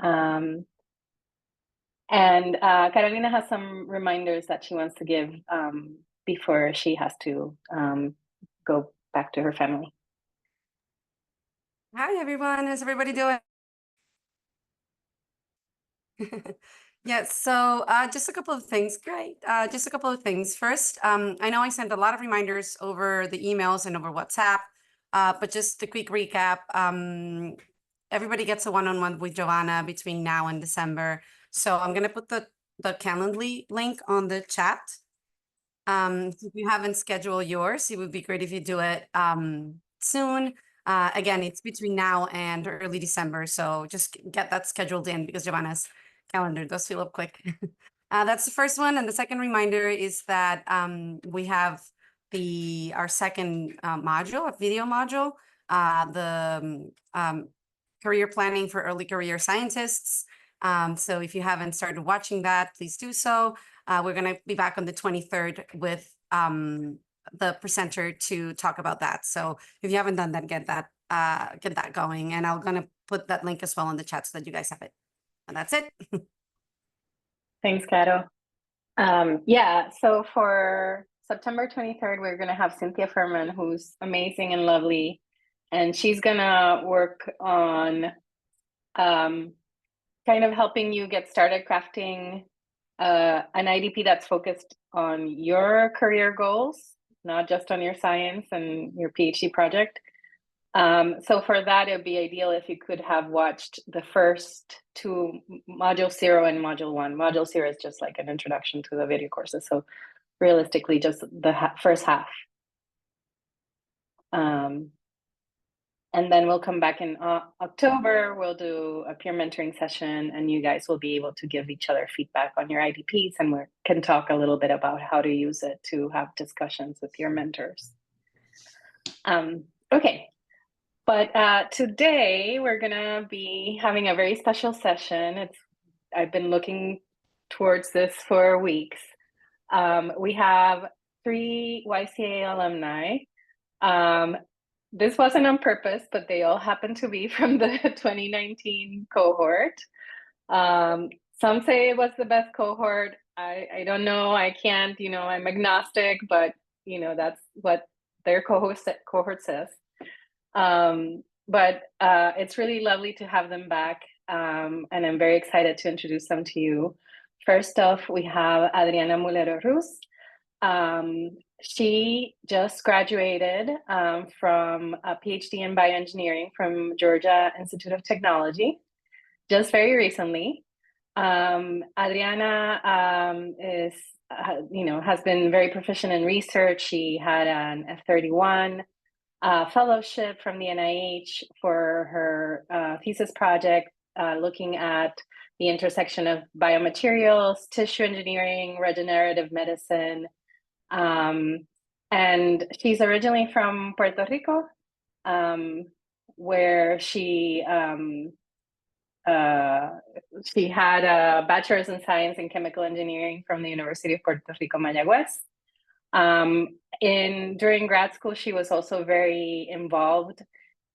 And Carolina has some reminders that she wants to give before she has to go back to her family. Hi, everyone. How's everybody doing? Yes, so just a couple of things. Great. Just a couple of things. First, I know I sent a lot of reminders over the emails and over WhatsApp, but just a quick recap. Everybody gets a one-on-one with Joanna between now and December. So I'm going to put the Calendly link on the chat. If you haven't scheduled yours, it would be great if you do it soon. Again, it's between now and early December, so just get that scheduled in because Giovanna's calendar does fill up quick. That's the first one. And the second reminder is that we have our second module, a video module, the career planning for early career scientists. So if you haven't started watching that, please do so. We're going to be back on the 23rd with the presenter to talk about that. So if you haven't done that, get that going. And I'm going to put that link as well in the chat so that you guys have it. And that's it. Thanks, Caro. Yeah, so for September 23rd, we're going to have Cynthia Furman, who's amazing and lovely. And she's going to work on kind of helping you get started crafting an IDP that's focused on your career goals, not just on your science and your PhD project. So for that, it would be ideal if you could have watched the first two, Module 0 and Module 1. Module 0 is just like an introduction to the video courses. So realistically, just the first half. And then we'll come back in October, we'll do a peer mentoring session and you guys will be able to give each other feedback on your IDPs and we can talk a little bit about how to use it to have discussions with your mentors. Okay, but today we're gonna be having a very special session. I've been looking towards this for weeks. We have 3 YCA alumni. This wasn't on purpose, but they all happen to be from the 2019 cohort. Some say it was the best cohort. I don't know, I can't, I'm agnostic, but that's what their cohort says. But it's really lovely to have them back. And I'm very excited to introduce them to you. First off, we have Adriana Mulero-Russe. She just graduated from a PhD in bioengineering from Georgia Institute of Technology, just very recently. Adriana has been very proficient in research. She had an F31 fellowship from the NIH for her thesis project, looking at the intersection of biomaterials, tissue engineering, regenerative medicine. And she's originally from Puerto Rico, where she had a bachelor's in science and chemical engineering from the University of Puerto Rico, Mayagüez. During grad school, she was also very involved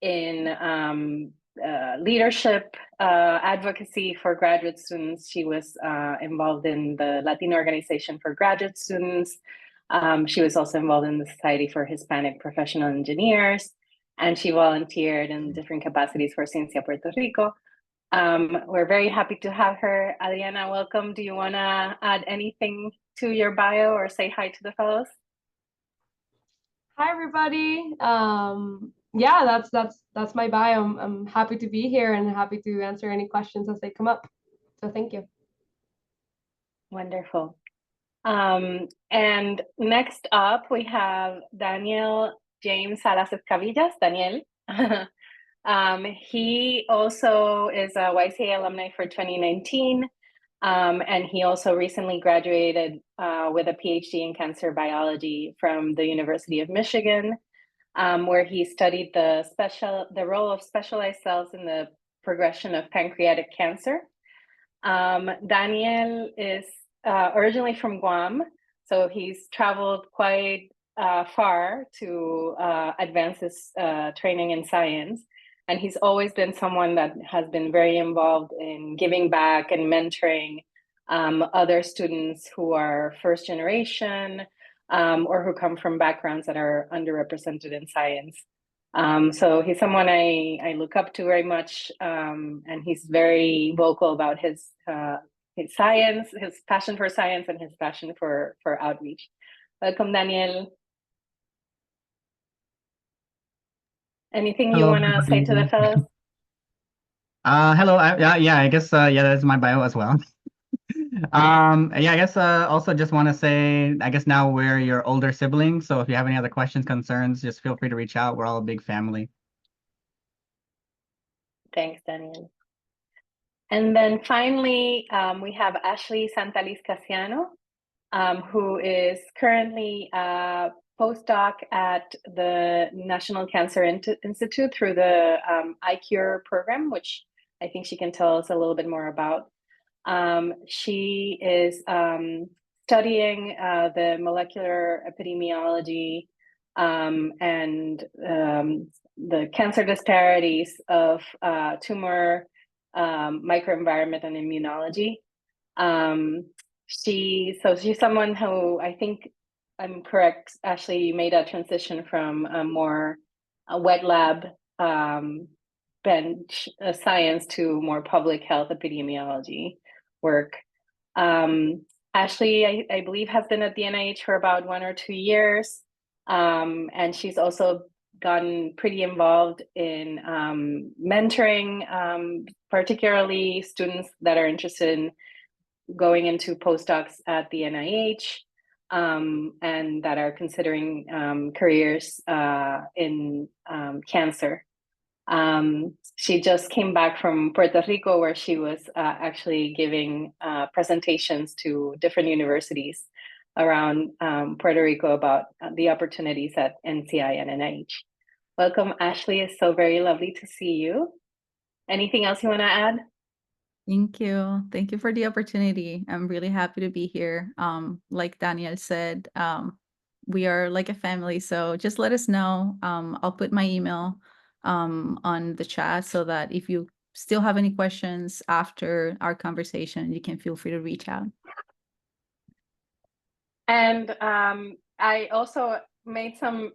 in leadership advocacy for graduate students. She was involved in the Latino Organization for Graduate Students. She was also involved in the Society for Hispanic Professional Engineers, and she volunteered in different capacities for Ciencia, Puerto Rico. We're very happy to have her. Adriana, welcome. Do you want to add anything to your bio or say hi to the fellows? Hi, everybody. Yeah, that's my bio. I'm happy to be here and happy to answer any questions as they come up. So thank you. Wonderful. And next up, we have Daniel James Salas-Escabillas. Daniel. He also is a YCA alumni for 2019. And he also recently graduated with a PhD in cancer biology from the University of Michigan, where he studied the role of specialized cells in the progression of pancreatic cancer. Daniel is originally from Guam, so he's traveled quite far to advance his training in science. And he's always been someone that has been very involved in giving back and mentoring other students who are first generation or who come from backgrounds that are underrepresented in science. So he's someone I look up to very much, and he's very vocal about his science, his passion for science, and his passion for outreach. Welcome, Daniel. Anything you Hello, want to say to the everybody. fellows? Hello. Yeah, I guess yeah, that's my bio as well. Yeah, I guess also just want to say, I guess now we're your older siblings, so if you have any other questions, concerns, just feel free to reach out. We're all a big family. Thanks, Daniel. And then finally, we have Ashlie Santaliz Casiano, who is currently a postdoc at the National Cancer Institute through the iCure program, which I think she can tell us a little bit more about. She is studying the molecular epidemiology and the cancer disparities of tumor microenvironment and immunology. She's someone who, I think I'm correct, Ashlie, you made a transition from a more wet lab bench science to more public health epidemiology work. Ashlie, I believe, has been at the NIH for about 1 or 2 years, and she's also gotten pretty involved in mentoring, particularly students that are interested in going into postdocs at the NIH and that are considering careers in cancer. She just came back from Puerto Rico, where she was actually giving presentations to different universities around Puerto Rico about the opportunities at NCI and NIH. Welcome, Ashlie. It's so very lovely to see you. Anything else you want to add? Thank you. Thank you for the opportunity. I'm really happy to be here. Like Daniel said, we are like a family, so just let us know. I'll put my email on the chat so that if you still have any questions after our conversation, you can feel free to reach out. And I also made some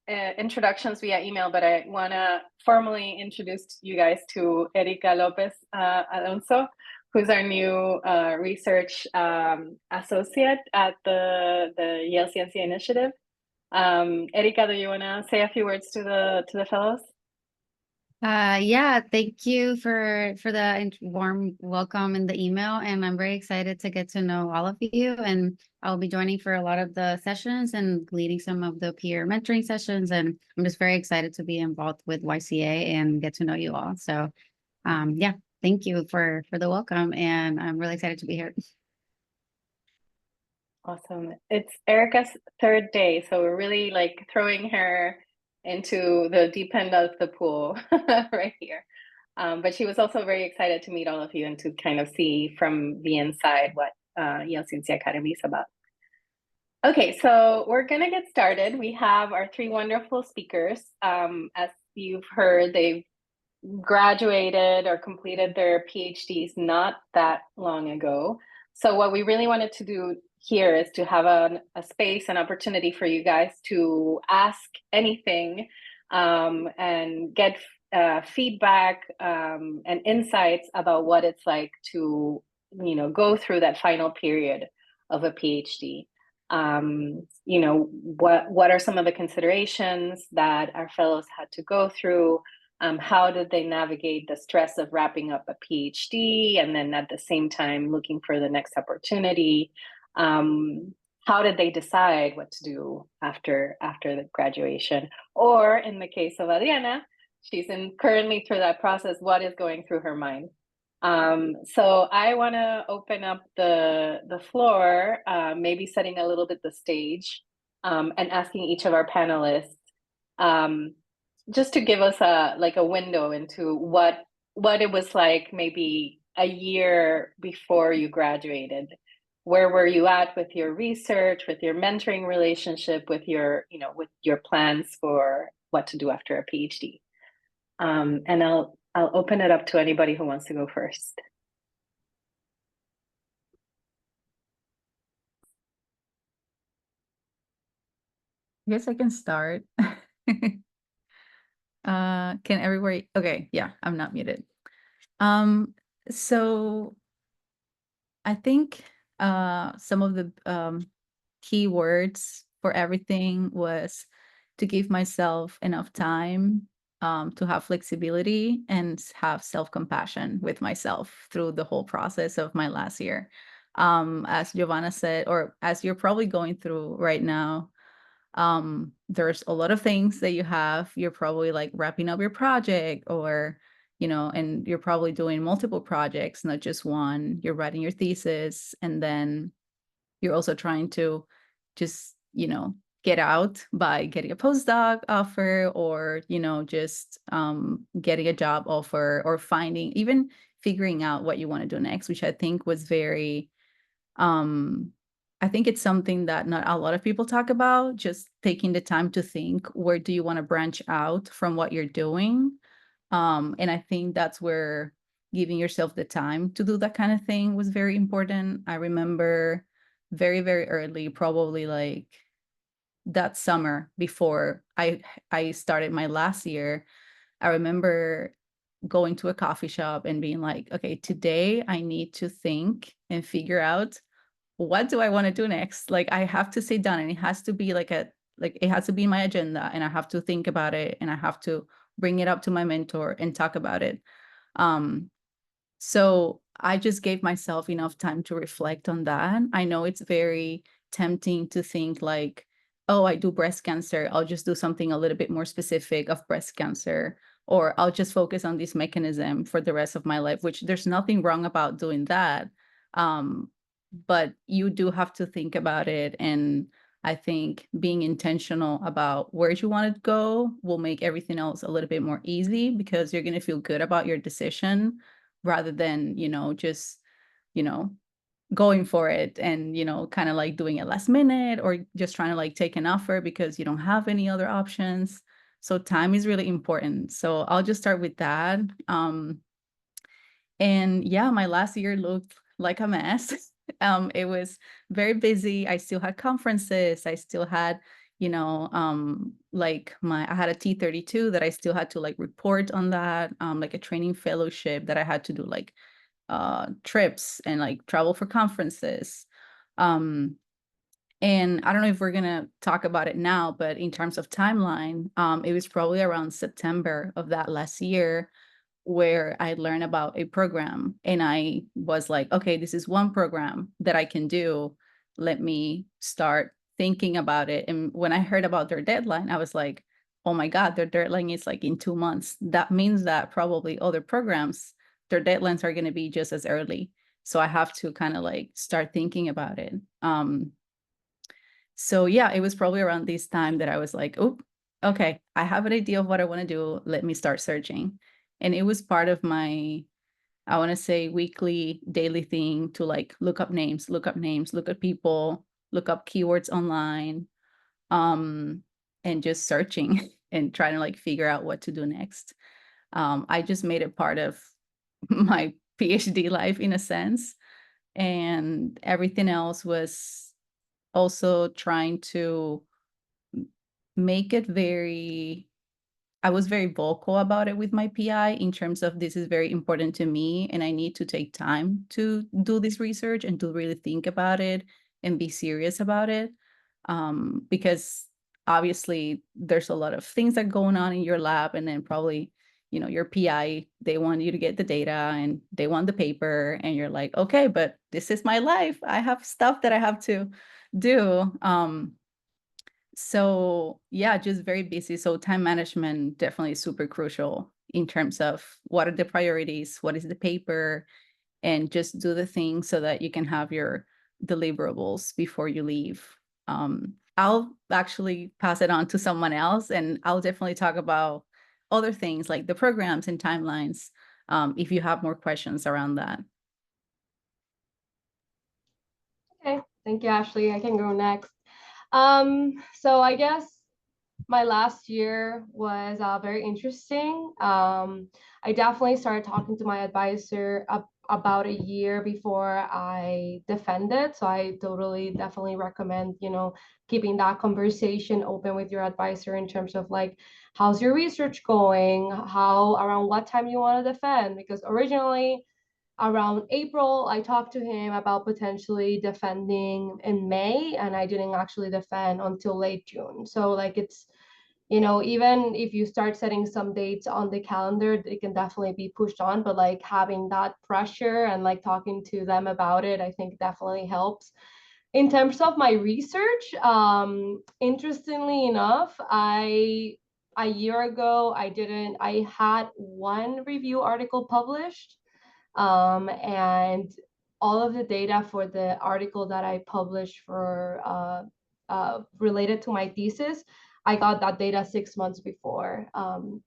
introductions via email, but I want to formally introduce you guys to Erika Lopez Alonso, who's our new research associate at the Yale Ciencia Initiative. Erika, do you want to say a few words to the fellows? Yeah, thank you for the warm welcome in the email, and I'm very excited to get to know all of you, and I'll be joining for a lot of the sessions and leading some of the peer mentoring sessions, and I'm just very excited to be involved with YCA and get to know you all. So yeah, thank you for the welcome, and I'm really excited to be here. Awesome. It's Erika's 3rd day, so we're really like throwing her into the deep end of the pool right here. But she was also very excited to meet all of you and to kind of see from the inside what Yale Ciencia Academy is about. Okay, so we're gonna get started. We have our 3 wonderful speakers. As you've heard, they've graduated or completed their PhDs not that long ago. So what we really wanted to do here is to have a space, an opportunity for you guys to ask anything and get feedback and insights about what it's like to, go through that final period of a PhD. What are some of the considerations that our fellows had to go through? How did they navigate the stress of wrapping up a PhD and then at the same time looking for the next opportunity? How did they decide what to do after the graduation? Or in the case of Adriana, she's currently through that process. What is going through her mind? So I want to open up the floor, maybe setting a little bit the stage, and asking each of our panelists just to give us a window into what it was like maybe a year before you graduated. Where were you at with your research, with your mentoring relationship, with your plans for what to do after a PhD? And I'll open it up to anybody who wants to go first. I guess I can start. Can everybody? Okay, yeah, I'm not muted. So I think some of the key words for everything was to give myself enough time to have flexibility and have self-compassion with myself through the whole process of my last year. As Giovanna said, or as you're probably going through right now, there's a lot of things that you're probably like wrapping up your project, or and you're probably doing multiple projects, not just one. You're writing your thesis, and then you're also trying to just get out by getting a postdoc offer, or just getting a job offer, or even figuring out what you want to do next, which I think was very I think it's something that not a lot of people talk about, just taking the time to think, where do you want to branch out from what you're doing? And I think that's where giving yourself the time to do that kind of thing was very important. I remember very, very early, probably like that summer before I started my last year, I remember going to a coffee shop and being like, okay, today I need to think and figure out, what do I want to do next? Like, I have to sit down, and it has to be like it has to be in my agenda, and I have to think about it, and I have to bring it up to my mentor and talk about it. So I just gave myself enough time to reflect on that. I know it's very tempting to think like, oh, I do breast cancer, I'll just do something a little bit more specific of breast cancer, or I'll just focus on this mechanism for the rest of my life, which there's nothing wrong about doing that. But you do have to think about it. And I think being intentional about where you want to go will make everything else a little bit more easy, because you're going to feel good about your decision, rather than, just, going for it and, kind of like doing it last minute, or just trying to like take an offer because you don't have any other options. So time is really important. So I'll just start with that. And yeah, my last year looked like a mess. It was very busy. I still had conferences. I still had, like I had a T32 that I still had to like report on that, like a training fellowship that I had to do, like trips and like travel for conferences. And I don't know if we're gonna talk about it now, but in terms of timeline, it was probably around September of that last year where I learned about a program, and I was like, okay, this is one program that I can do. Let me start thinking about it. And when I heard about their deadline, I was like, oh my God, their deadline is like in 2 months. That means that probably other programs, their deadlines are going to be just as early. So I have to kind of like start thinking about it. So yeah, it was probably around this time that I was like, oh, okay, I have an idea of what I want to do. Let me start searching. And it was part of my, I want to say, weekly, daily thing to like look up names, look at people, look up keywords online, and just searching and trying to like figure out what to do next. I just made it part of my PhD life in a sense. And everything else was also trying to make it I was very vocal about it with my PI in terms of, this is very important to me and I need to take time to do this research and to really think about it and be serious about it. Because obviously there's a lot of things that are going on in your lab, and then probably, your PI, they want you to get the data and they want the paper, and you're like, okay, but this is my life. I have stuff that I have to do. So yeah, just very busy. So time management definitely super crucial in terms of what are the priorities, what is the paper, and just do the thing so that you can have your deliverables before you leave. I'll actually pass it on to someone else, and I'll definitely talk about other things like the programs and timelines, if you have more questions around that. Okay, thank you, Ashlie. I can go next. So I guess my last year was very interesting. I definitely started talking to my advisor about a year before I defended. So I definitely recommend, keeping that conversation open with your advisor in terms of like, how's your research going? Around what time you want to defend? Because originally, around April, I talked to him about potentially defending in May, and I didn't actually defend until late June. So like it's, even if you start setting some dates on the calendar, it can definitely be pushed on, but like having that pressure and like talking to them about it, I think definitely helps. In terms of my research, interestingly enough, a year ago, I had one review article published, and all of the data for the article that I published for related to my thesis, I got that data 6 months before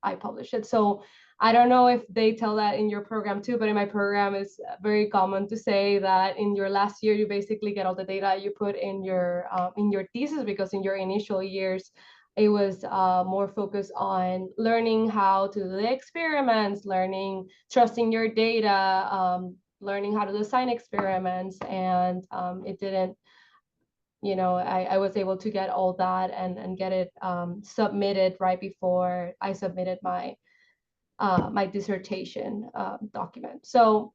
I published it. So I don't know if they tell that in your program too, but in my program, it's very common to say that in your last year, you basically get all the data you put in your thesis, because in your initial years, it was more focused on learning how to do the experiments, trusting your data, learning how to design experiments, and it didn't, I was able to get all that and get it submitted right before I submitted my dissertation document. So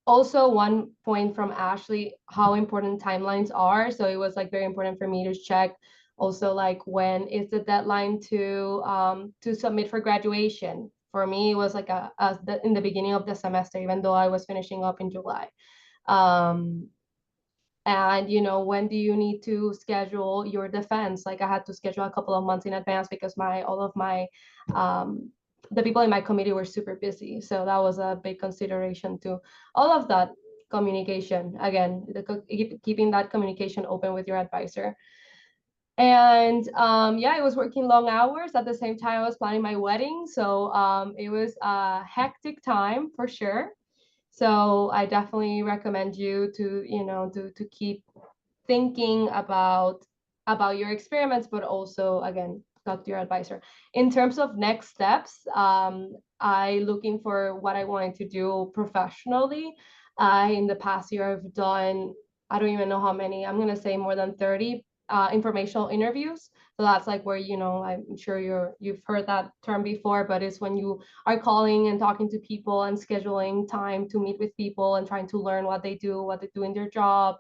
also one point from Ashlie, how important timelines are. So it was like very important for me to check also like when is the deadline to submit for graduation. For me, it was like in the beginning of the semester, even though I was finishing up in July. And when do you need to schedule your defense? Like I had to schedule a couple of months in advance because all of my the people in my committee were super busy, so that was a big consideration too. All of that communication, again, keeping that communication open with your advisor. And yeah, I was working long hours at the same time I was planning my wedding, so it was a hectic time for sure. So I definitely recommend you to keep thinking about your experiments, but also again, talk to your advisor. In terms of next steps, I looking for what I wanted to do professionally. In the past year, I've done, I don't even know how many, I'm gonna say more than 30 informational interviews. So that's like where, I'm sure you've heard that term before, but it's when you are calling and talking to people and scheduling time to meet with people and trying to learn what they do in their job,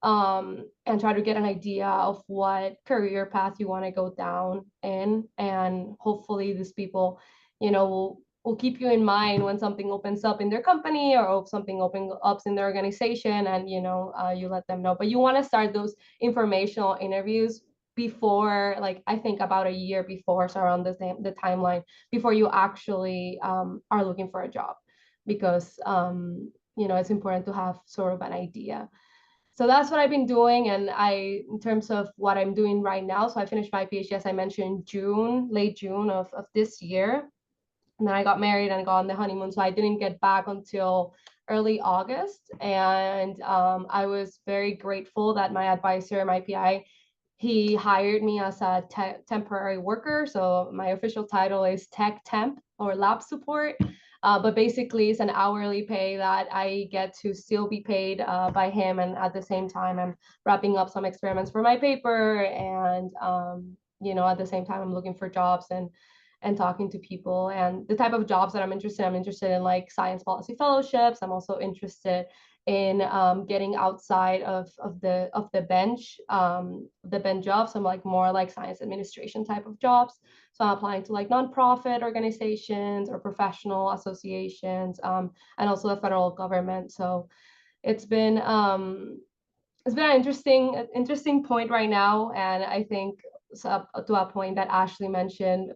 and try to get an idea of what career path you want to go down in. And hopefully these people, will keep you in mind when something opens up in their company or if something opens up in their organization, and you let them know. But you want to start those informational interviews before, like I think about a year before, so around the timeline before you actually are looking for a job, because it's important to have sort of an idea. So that's what I've been doing. And in terms of what I'm doing right now, so I finished my PhD, as I mentioned, late June of this year. And then I got married and got on the honeymoon. So I didn't get back until early August. And I was very grateful that my advisor, my PI, he hired me as a temporary worker. So my official title is tech temp or lab support. But basically, it's an hourly pay that I get to still be paid by him. And at the same time, I'm wrapping up some experiments for my paper. And, at the same time, I'm looking for jobs and talking to people. And the type of jobs that I'm interested in like science policy fellowships. I'm also interested in getting outside of the bench jobs. I'm like more like science administration type of jobs. So I'm applying to like nonprofit organizations or professional associations, and also the federal government. So it's been an interesting point right now. And I think to a point that Ashlie mentioned,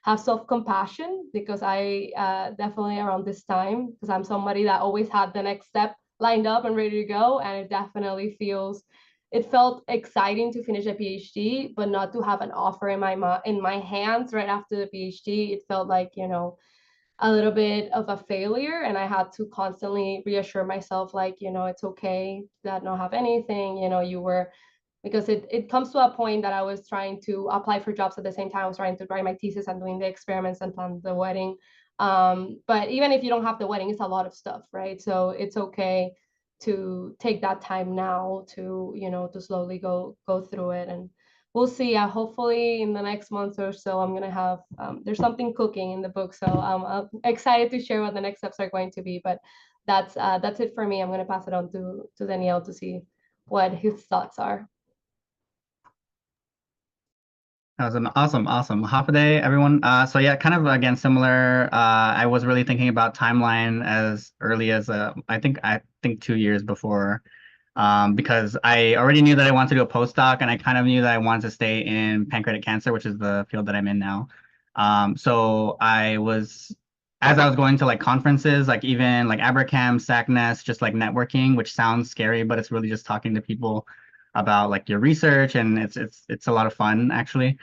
have self-compassion, because I definitely around this time, because I'm somebody that always had the next step lined up and ready to go, and it felt exciting to finish a PhD, but not to have an offer in my hands right after the PhD. It felt like, a little bit of a failure, and I had to constantly reassure myself, like, it's okay that not have anything. You were because it comes to a point that I was trying to apply for jobs at the same time. I was trying to write my thesis and doing the experiments and plan the wedding. But even if you don't have the wedding, it's a lot of stuff, right? So it's okay to take that time now to, you know, to slowly go through it. And we'll see. Hopefully in the next month or so, I'm gonna have there's something cooking in the book, so I'm excited to share what the next steps are going to be. But that's it for me. I'm gonna pass it on to Daniel to see what his thoughts are. That was an awesome half a day, everyone. So yeah, kind of again similar. I was really thinking about timeline as early as I think 2 years before, because I already knew that I wanted to do a postdoc, and I kind of knew that I wanted to stay in pancreatic cancer, which is the field that I'm in now. So as I was going to like conferences, like even like Abercam, SACNES, just like networking, which sounds scary, but it's really just talking to people about like your research, and it's a lot of fun actually.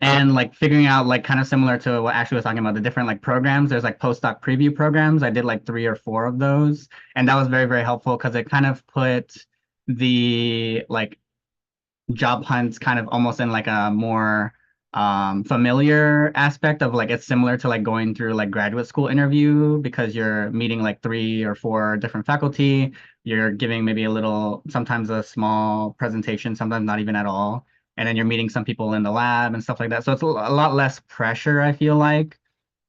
And like figuring out like kind of similar to what Ashlie was talking about, the different like programs. There's like postdoc preview programs. I did like 3 or 4 of those, and that was very, very helpful because it kind of put the like job hunts kind of almost in like a more familiar aspect of like it's similar to like going through like graduate school interview, because you're meeting like 3 or 4 different faculty. You're giving maybe a little, sometimes a small presentation, sometimes not even at all. And then you're meeting some people in the lab and stuff like that. So it's a lot less pressure, I feel like,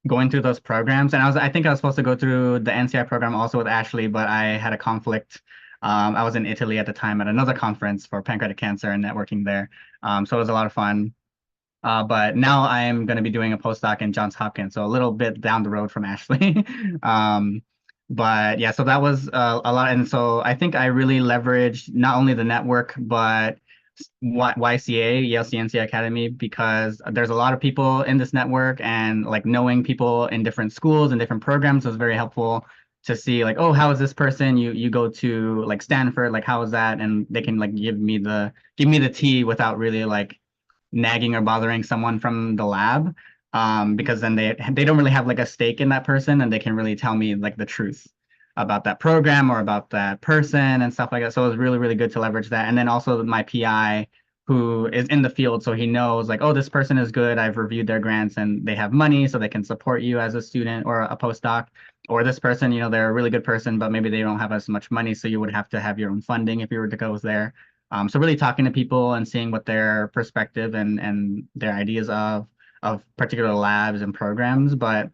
going through those programs. And I think I was supposed to go through the NCI program also with Ashlie, but I had a conflict. I was in Italy at the time at another conference for pancreatic cancer and networking there. So it was a lot of fun. But now I am going to be doing a postdoc in Johns Hopkins, so a little bit down the road from Ashlie. But yeah, so that was a lot. And so I think I really leveraged not only the network, but YCA, Yale Ciencia Academy, because there's a lot of people in this network, and like knowing people in different schools and different programs was very helpful to see like, oh, how is this person? You go to like Stanford, like how is that? And they can like give me the tea without really like nagging or bothering someone from the lab, because then they don't really have like a stake in that person, and they can really tell me like the truth about that program or about that person and stuff like that. So it was really, really good to leverage that. And then also my PI, who is in the field, so he knows like, oh, this person is good. I've reviewed their grants and they have money, so they can support you as a student or a postdoc. Or this person, you know, they're a really good person, but maybe they don't have as much money, so you would have to have your own funding if you were to go there. So really talking to people and seeing what their perspective and their ideas of particular labs and programs. But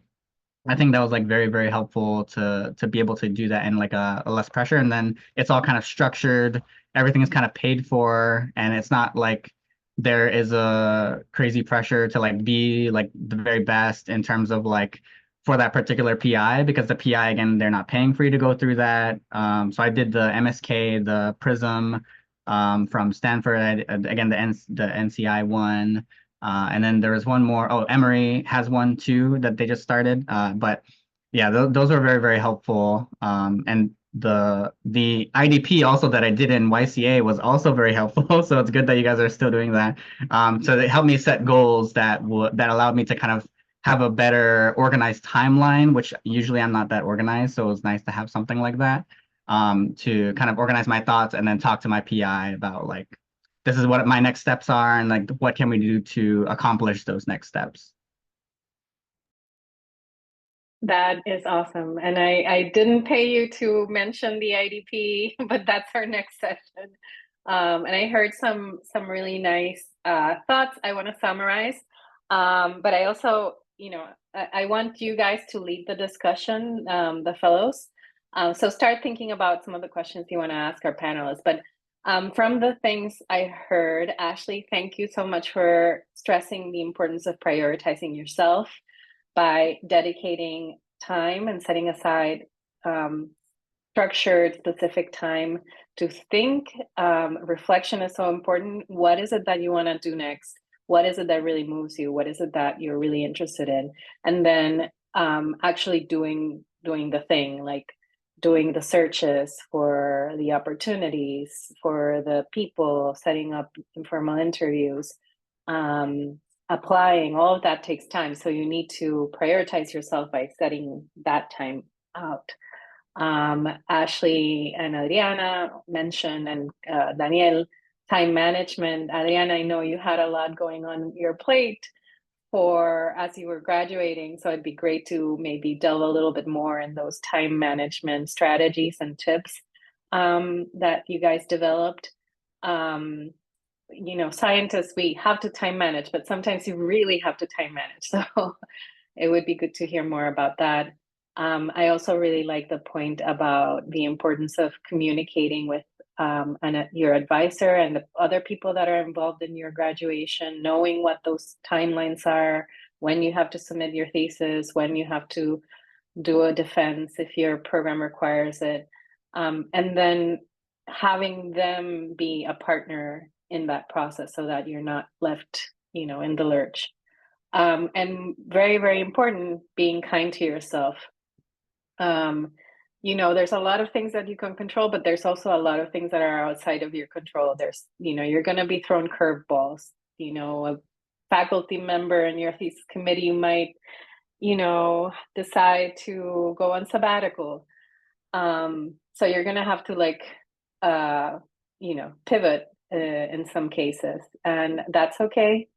I think that was like very, very helpful to be able to do that in like a less pressure. And then it's all kind of structured. Everything is kind of paid for, and it's not like there is a crazy pressure to like be like the very best in terms of like for that particular PI, because the PI, again, they're not paying for you to go through that. So I did the MSK, the PRISM from Stanford, again, the NCI one. And then there was one more. Oh, Emory has one too that they just started. But yeah, those are very, very helpful. And the IDP also that I did in YCA was also very helpful. So it's good that you guys are still doing that. So they helped me set goals that allowed me to kind of have a better organized timeline, which usually I'm not that organized. So it was nice to have something like that, to kind of organize my thoughts and then talk to my PI about like, this is what my next steps are, and like what can we do to accomplish those next steps. That is awesome. And I didn't pay you to mention the IDP, but that's our next session. And I heard some really nice thoughts I want to summarize. But I also, you know, I want you guys to lead the discussion, the fellows. So start thinking about some of the questions you want to ask our panelists. But from the things I heard, Ashlie, thank you so much for stressing the importance of prioritizing yourself by dedicating time and setting aside structured, specific time to think. Reflection is so important. What is it that you want to do next? What is it that really moves you? What is it that you're really interested in? And then actually doing the thing, like doing the searches for the opportunities, for the people, setting up informal interviews, applying. All of that takes time. So you need to prioritize yourself by setting that time out. Ashlie and Adriana mentioned, and Daniel, time management. Adriana, I know you had a lot going on your plate for as you were graduating, so it'd be great to maybe delve a little bit more in those time management strategies and tips that you guys developed. You know, scientists, we have to time manage, but sometimes you really have to time manage. So it would be good to hear more about that. I also really like the point about the importance of communicating with your advisor and the other people that are involved in your graduation, knowing what those timelines are, when you have to submit your thesis, when you have to do a defense if your program requires it, and then having them be a partner in that process so that you're not left, you know, in the lurch. And very, very important, being kind to yourself. You know, there's a lot of things that you can control, but there's also a lot of things that are outside of your control. There's, you know, you're going to be thrown curveballs. You know, a faculty member in your thesis committee might, you know, decide to go on sabbatical. So you're going to have to like, you know, pivot in some cases, and that's okay.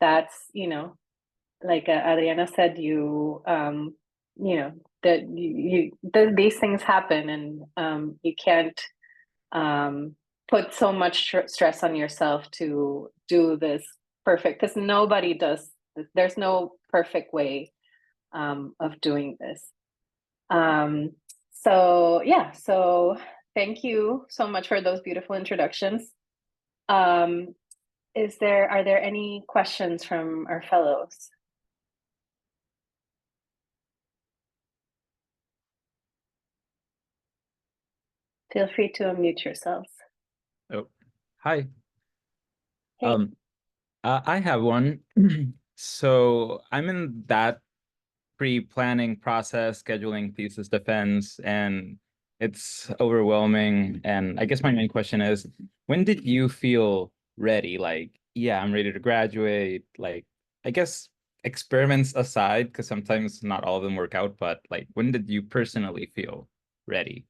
That's, you know, like Adriana said, you know, that these things happen, and you can't put so much stress on yourself to do this perfect, because nobody does this. There's no perfect way of doing this. So yeah, so thank you so much for those beautiful introductions. Are there any questions from our fellows? Feel free to unmute yourselves. Oh, hi. Hey. I have one. So I'm in that pre-planning process, scheduling thesis defense, and it's overwhelming. And I guess my main question is, when did you feel ready? Like, yeah, I'm ready to graduate. Like, I guess experiments aside, because sometimes not all of them work out, but like, when did you personally feel ready?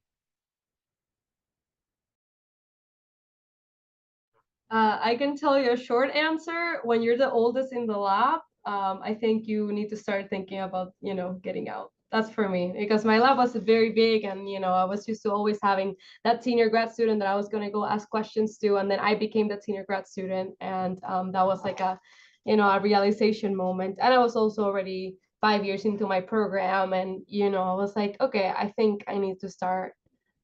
I can tell you a short answer. When you're the oldest in the lab, I think you need to start thinking about, you know, getting out. That's for me, because my lab was very big, and, you know, I was used to always having that senior grad student that I was going to go ask questions to, and then I became that senior grad student, and that was like a, you know, a realization moment. And I was also already 5 years into my program, and, you know, I was like, okay, I think I need to start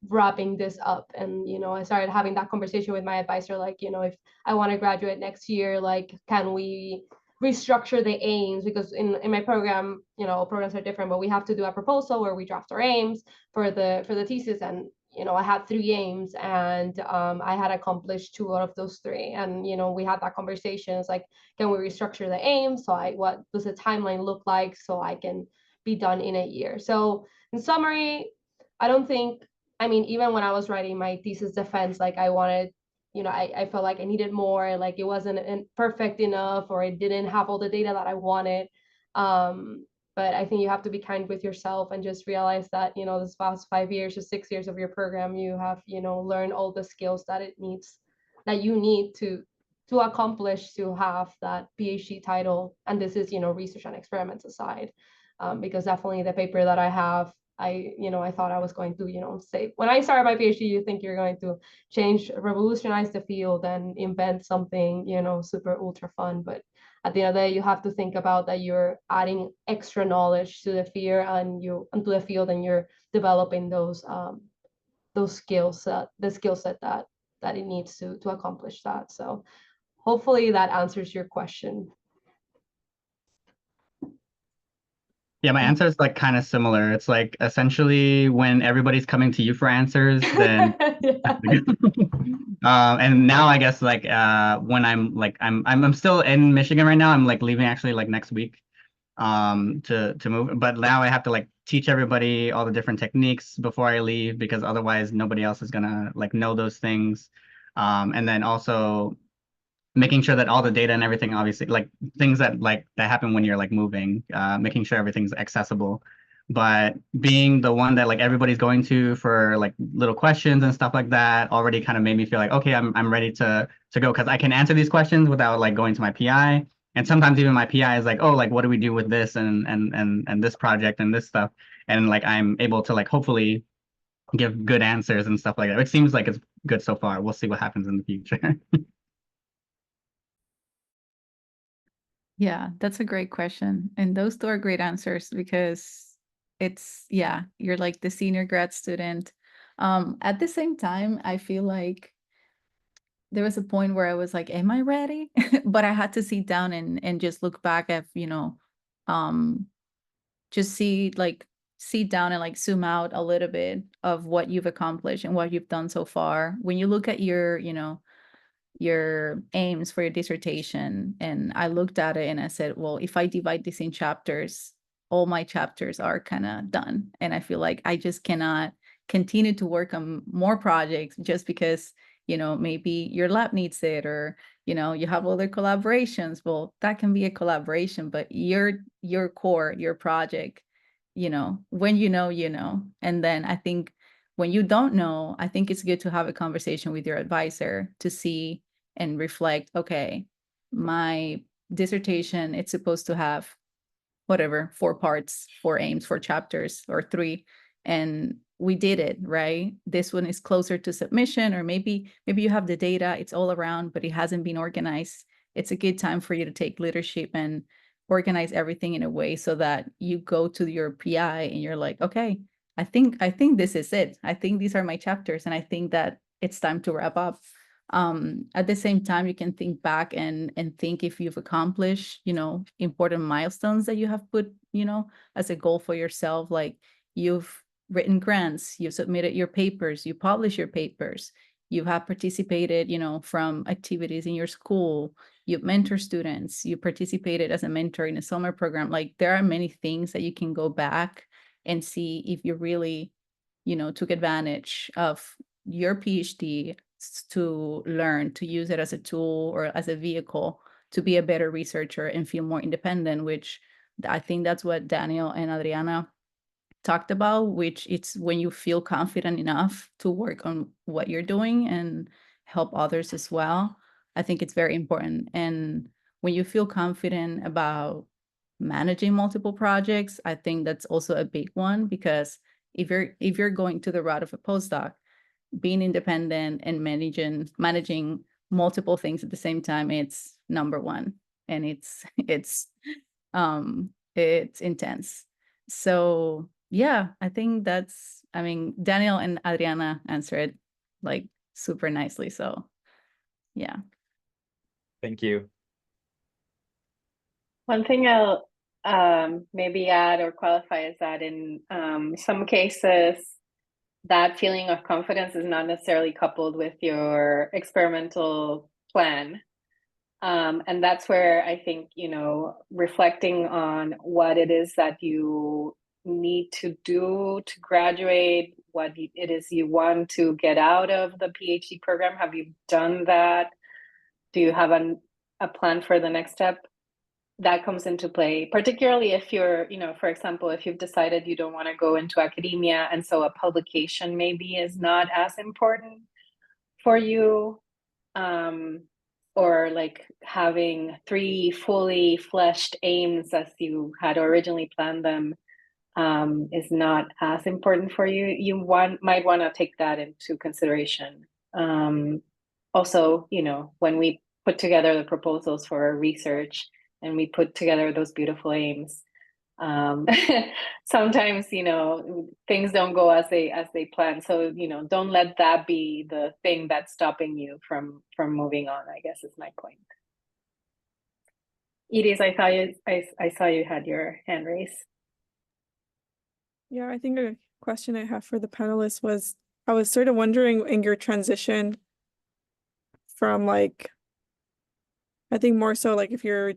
wrapping this up. And, you know, I started having that conversation with my advisor, like, you know, if I want to graduate next year, like, can we restructure the aims? Because in my program, you know, programs are different, but we have to do a proposal where we draft our aims for the thesis. And, you know, I had 3 aims, and I had accomplished 2 out of those 3. And, you know, we had that conversation. It's like, can we restructure the aims? So what does the timeline look like so I can be done in a year? So in summary, I don't think, I mean, even when I was writing my thesis defense, like, I wanted, you know, I felt like I needed more, like it wasn't perfect enough, or it didn't have all the data that I wanted. But I think you have to be kind with yourself and just realize that, you know, this past 5 years or 6 years of your program, you have, you know, learned all the skills that you need to accomplish to have that PhD title. And this is, you know, research and experiments aside, because definitely the paper that I have, I thought I was going to, you know, say, when I started my PhD, you think you're going to revolutionize the field and invent something, you know, super ultra fun. But at the end of the day, you have to think about that you're adding extra knowledge to the field, and you're developing those skills, the skill set that it needs to accomplish that. So hopefully that answers your question. Yeah, my answer is like kind of similar. It's like essentially when everybody's coming to you for answers, then and now I guess like when I'm still in Michigan right now. I'm like leaving actually like next week to move, but now I have to like teach everybody all the different techniques before I leave, because otherwise nobody else is gonna like know those things. And then also making sure that all the data and everything, obviously, like things that happen when you're like moving, making sure everything's accessible. But being the one that like everybody's going to for like little questions and stuff like that already kind of made me feel like, okay, I'm ready to go, because I can answer these questions without like going to my PI. And sometimes even my PI is like, oh, like what do we do with this and this project and this stuff, and like I'm able to like hopefully give good answers and stuff like that. It seems like it's good so far. We'll see what happens in the future. Yeah, that's a great question. And those two are great answers because it's, yeah, you're like the senior grad student. At the same time, I feel like there was a point where I was like, am I ready? But I had to sit down and just look back at, just sit down and like zoom out a little bit of what you've accomplished and what you've done so far. When you look at your aims for your dissertation, and I looked at it and I said, well, if I divide this in chapters, all my chapters are kind of done. And I feel like I just cannot continue to work on more projects just because, maybe your lab needs it, or, you have other collaborations. Well, that can be a collaboration, but your core, your project, when you know. And then I think when you don't know, I think it's good to have a conversation with your advisor to see and reflect, okay, my dissertation, it's supposed to have whatever, 4 parts, 4 aims, 4 chapters, or 3, and we did it, right? This one is closer to submission, or maybe you have the data, it's all around, but it hasn't been organized. It's a good time for you to take leadership and organize everything in a way so that you go to your PI and you're like, okay, I think this is it. I think these are my chapters, and I think that it's time to wrap up. At the same time, you can think back and think if you've accomplished, important milestones that you have put, as a goal for yourself. Like you've written grants, you've submitted your papers, you publish your papers, you have participated, from activities in your school, you've mentored students, you participated as a mentor in a summer program. Like there are many things that you can go back and see if you really, took advantage of your PhD to learn to use it as a tool or as a vehicle to be a better researcher and feel more independent, which I think that's what Daniel and Adriana talked about, which it's when you feel confident enough to work on what you're doing and help others as well. I think it's very important. And when you feel confident about managing multiple projects, I think that's also a big one, because if you're going to the route of a postdoc, being independent and managing multiple things at the same time, it's number one, and it's intense. So yeah, I think Daniel and Adriana answered like super nicely. So yeah. Thank you. One thing I'll maybe add or qualify is that in some cases, that feeling of confidence is not necessarily coupled with your experimental plan. And that's where I think, reflecting on what it is that you need to do to graduate, what it is you want to get out of the PhD program. Have you done that? Do you have a plan for the next step? That comes into play, particularly if you're, for example, if you've decided you don't want to go into academia, and so a publication maybe is not as important for you, or like having 3 fully fleshed aims as you had originally planned them is not as important for you. You might want to take that into consideration. Also, when we put together the proposals for our research and we put together those beautiful aims, sometimes things don't go as they plan. So don't let that be the thing that's stopping you from moving on, I guess is my point. Edith, I saw you had your hand raised. Yeah, I think a question I have for the panelists was, I was sort of wondering in your transition from like, I think more so like if you're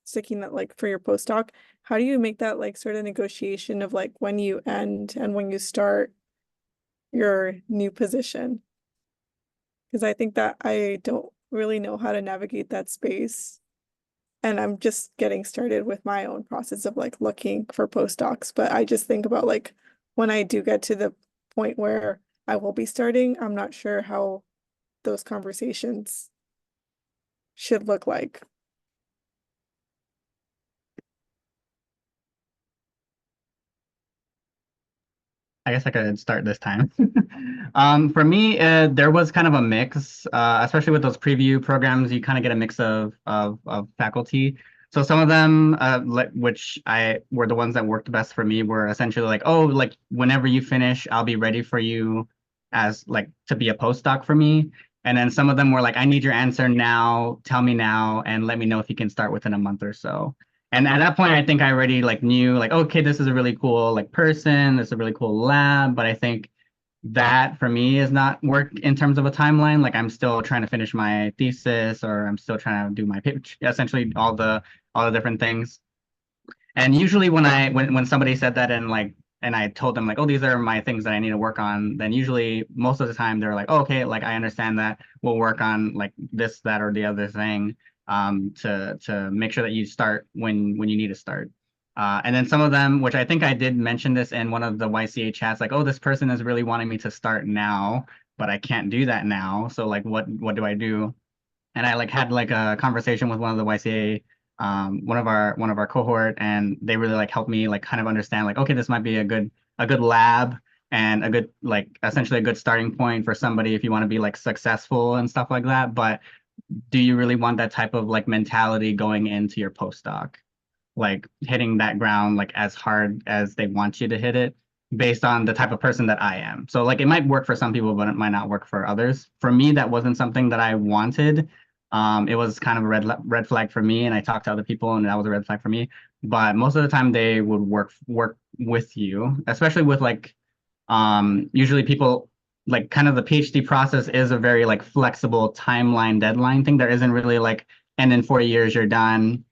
sticking that like for your postdoc, how do you make that like sort of negotiation of like when you end and when you start your new position? Because I think that I don't really know how to navigate that space. and I'm just getting started with my own process of like looking for postdocs. But I just think about like when I do get to the point where I will be starting, I'm not sure how those conversations should look like. I guess I could start this time. For me, there was kind of a mix, especially with those preview programs. You kind of get a mix of faculty. So some of them, which were the ones that worked best for me, were essentially like, oh, like whenever you finish, I'll be ready for you as like to be a postdoc for me. And then some of them were like, I need your answer now, tell me now, and let me know if you can start within a month or so. And at that point, I think I already like knew like, okay, this is a really cool like person, this is a really cool lab, but I think that for me is not work in terms of a timeline. Like I'm still trying to finish my thesis, or I'm still trying to do my pitch, essentially all the different things. And usually when somebody said that and I told them like, oh, these are my things that I need to work on, then usually most of the time they're like, oh, okay, like I understand that, we'll work on like this, that, or the other thing to make sure that you start when you need to start. And then some of them, which I think I did mention this in one of the YCA chats, like, oh, this person is really wanting me to start now, but I can't do that now. So like, what do I do? And I like had like a conversation with one of the YCA, one of our cohort, and they really like helped me like kind of understand like, okay, this might be a good lab and a good like essentially a good starting point for somebody if you want to be like successful and stuff like that. But do you really want that type of like mentality going into your postdoc? Like hitting that ground like as hard as they want you to hit it based on the type of person that I am. So like it might work for some people, but it might not work for others. For me, that wasn't something that I wanted. It was kind of a red flag for me, and I talked to other people, and that was a red flag for me. But most of the time, they would work with you, especially with like usually people like kind of the PhD process is a very like flexible timeline deadline thing. There isn't really like, and in 4 years you're done.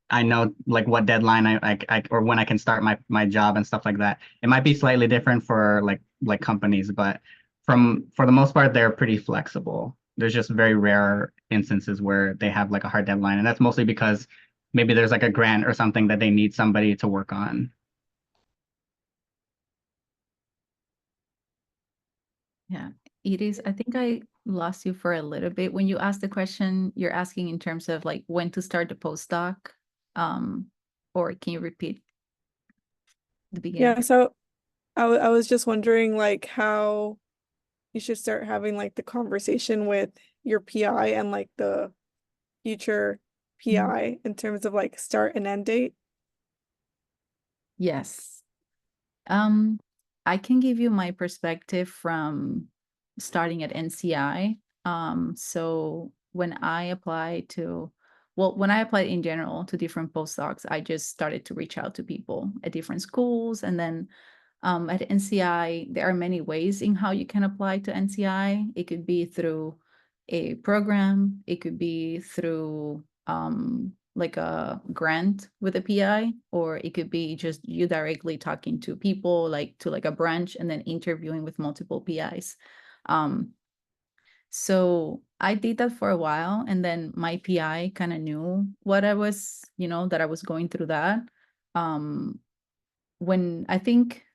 I know like what deadline I or when I can start my job and stuff like that. It might be slightly different for like companies, but for the most part, they're pretty flexible. There's just very rare instances where they have like a hard deadline, and that's mostly because maybe there's like a grant or something that they need somebody to work on. Yeah, it is. I think I lost you for a little bit when you asked the question. You're asking in terms of like when to start the postdoc, or can you repeat the beginning? Yeah, so I was just wondering like how you should start having like the conversation with your PI and like the future PI in terms of like start and end date. Yes. I can give you my perspective from starting at NCI. So when I applied in general to different postdocs, I just started to reach out to people at different schools. And then at NCI, there are many ways in how you can apply to NCI. It could be through a program. It could be through like a grant with a PI, or it could be just you directly talking to people, like to like a branch, and then interviewing with multiple PIs. So I did that for a while, and then my PI kind of knew what I was, that I was going through that. When I think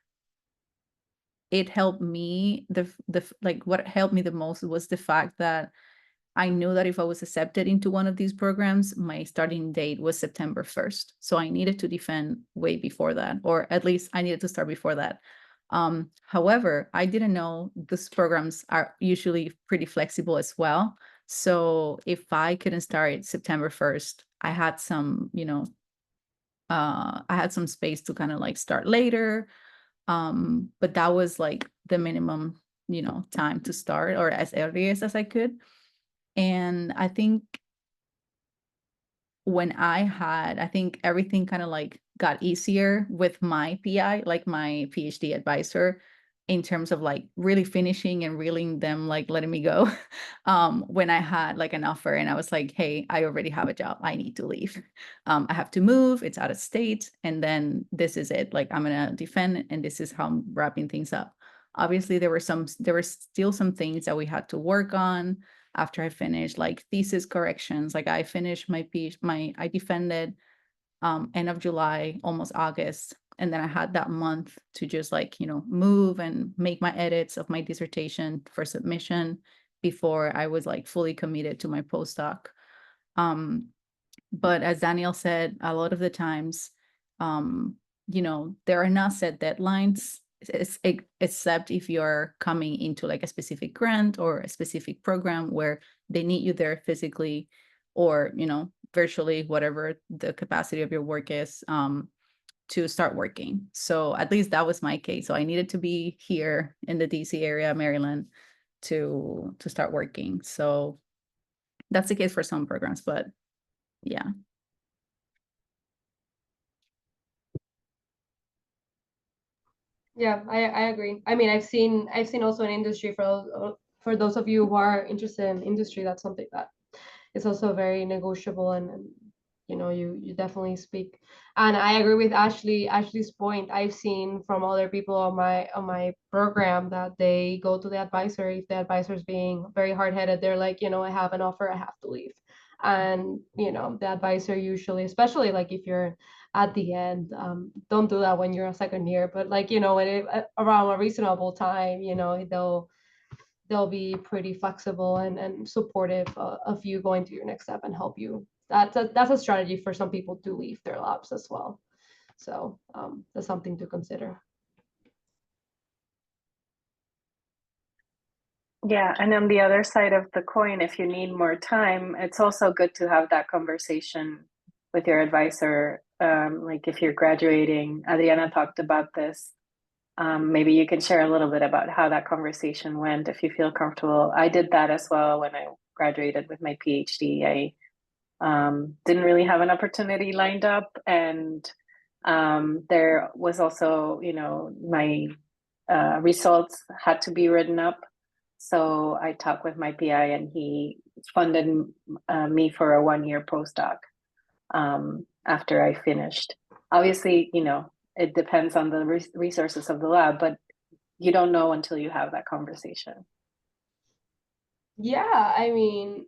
it helped me, what helped me the most was the fact that I knew that if I was accepted into one of these programs, my starting date was September 1st. So I needed to defend way before that, or at least I needed to start before that. However, I didn't know these programs are usually pretty flexible as well. So if I couldn't start September 1st, I had some, I had some space to kind of like start later. But that was like the minimum, time to start, or as early as I could. And I think I think everything kind of like got easier with my PI, like my PhD advisor, in terms of like really finishing and reeling them, like letting me go. When I had like an offer and I was like, hey, I already have a job, I need to leave. I have to move, it's out of state, and then this is it. Like I'm gonna defend, and this is how I'm wrapping things up. Obviously, there were still some things that we had to work on. after I finished like thesis corrections. Like I finished I defended end of July, almost August. And then I had that month to just like, move and make my edits of my dissertation for submission before I was like fully committed to my postdoc. But as Daniel said, a lot of the times, there are not set deadlines, except if you're coming into like a specific grant or a specific program where they need you there physically or, virtually, whatever the capacity of your work is, to start working. So at least that was my case. So I needed to be here in the DC area, Maryland, to start working. So that's the case for some programs, but yeah. Yeah, I agree. I mean, I've seen also an industry for those of you who are interested in industry, that's something that is also very negotiable and you definitely speak. And I agree with Ashley's point. I've seen from other people on my program that they go to the advisor. If the advisor is being very hard-headed, they're like, I have an offer, I have to leave. And the advisor usually, especially like if you're at the end, don't do that when you're a second year, but like around a reasonable time, they'll be pretty flexible and supportive of you going to your next step and help you. That's a strategy for some people to leave their labs as well. So that's something to consider. Yeah, and on the other side of the coin, if you need more time, it's also good to have that conversation with your advisor. Like if you're graduating, Adriana talked about this. Maybe you can share a little bit about how that conversation went if you feel comfortable. I did that as well when I graduated with my PhD. I didn't really have an opportunity lined up, and there was also, my results had to be written up. So I talked with my PI and he funded me for a 1-year postdoc after I finished. Obviously, it depends on the resources of the lab, but you don't know until you have that conversation. Yeah, I mean,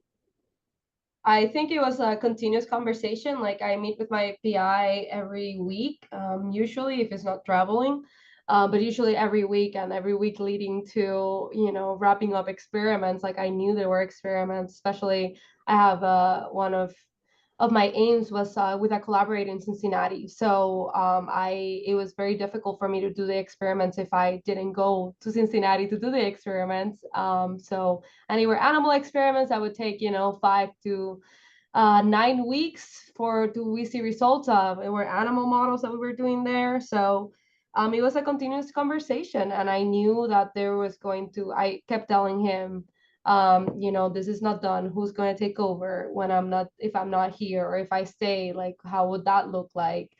I think it was a continuous conversation. Like I meet with my PI every week, usually if it's not traveling, but usually every week, and every week leading to, wrapping up experiments. Like I knew there were experiments, especially I have one of my aims was with a collaborator in Cincinnati. So it was very difficult for me to do the experiments if I didn't go to Cincinnati to do the experiments. And they were animal experiments that would take 5 to 9 weeks we see results of. It were animal models that we were doing there. So it was a continuous conversation, and I knew that I kept telling him, this is not done. Who's going to take over if I'm not here, or if I stay, like, how would that look like?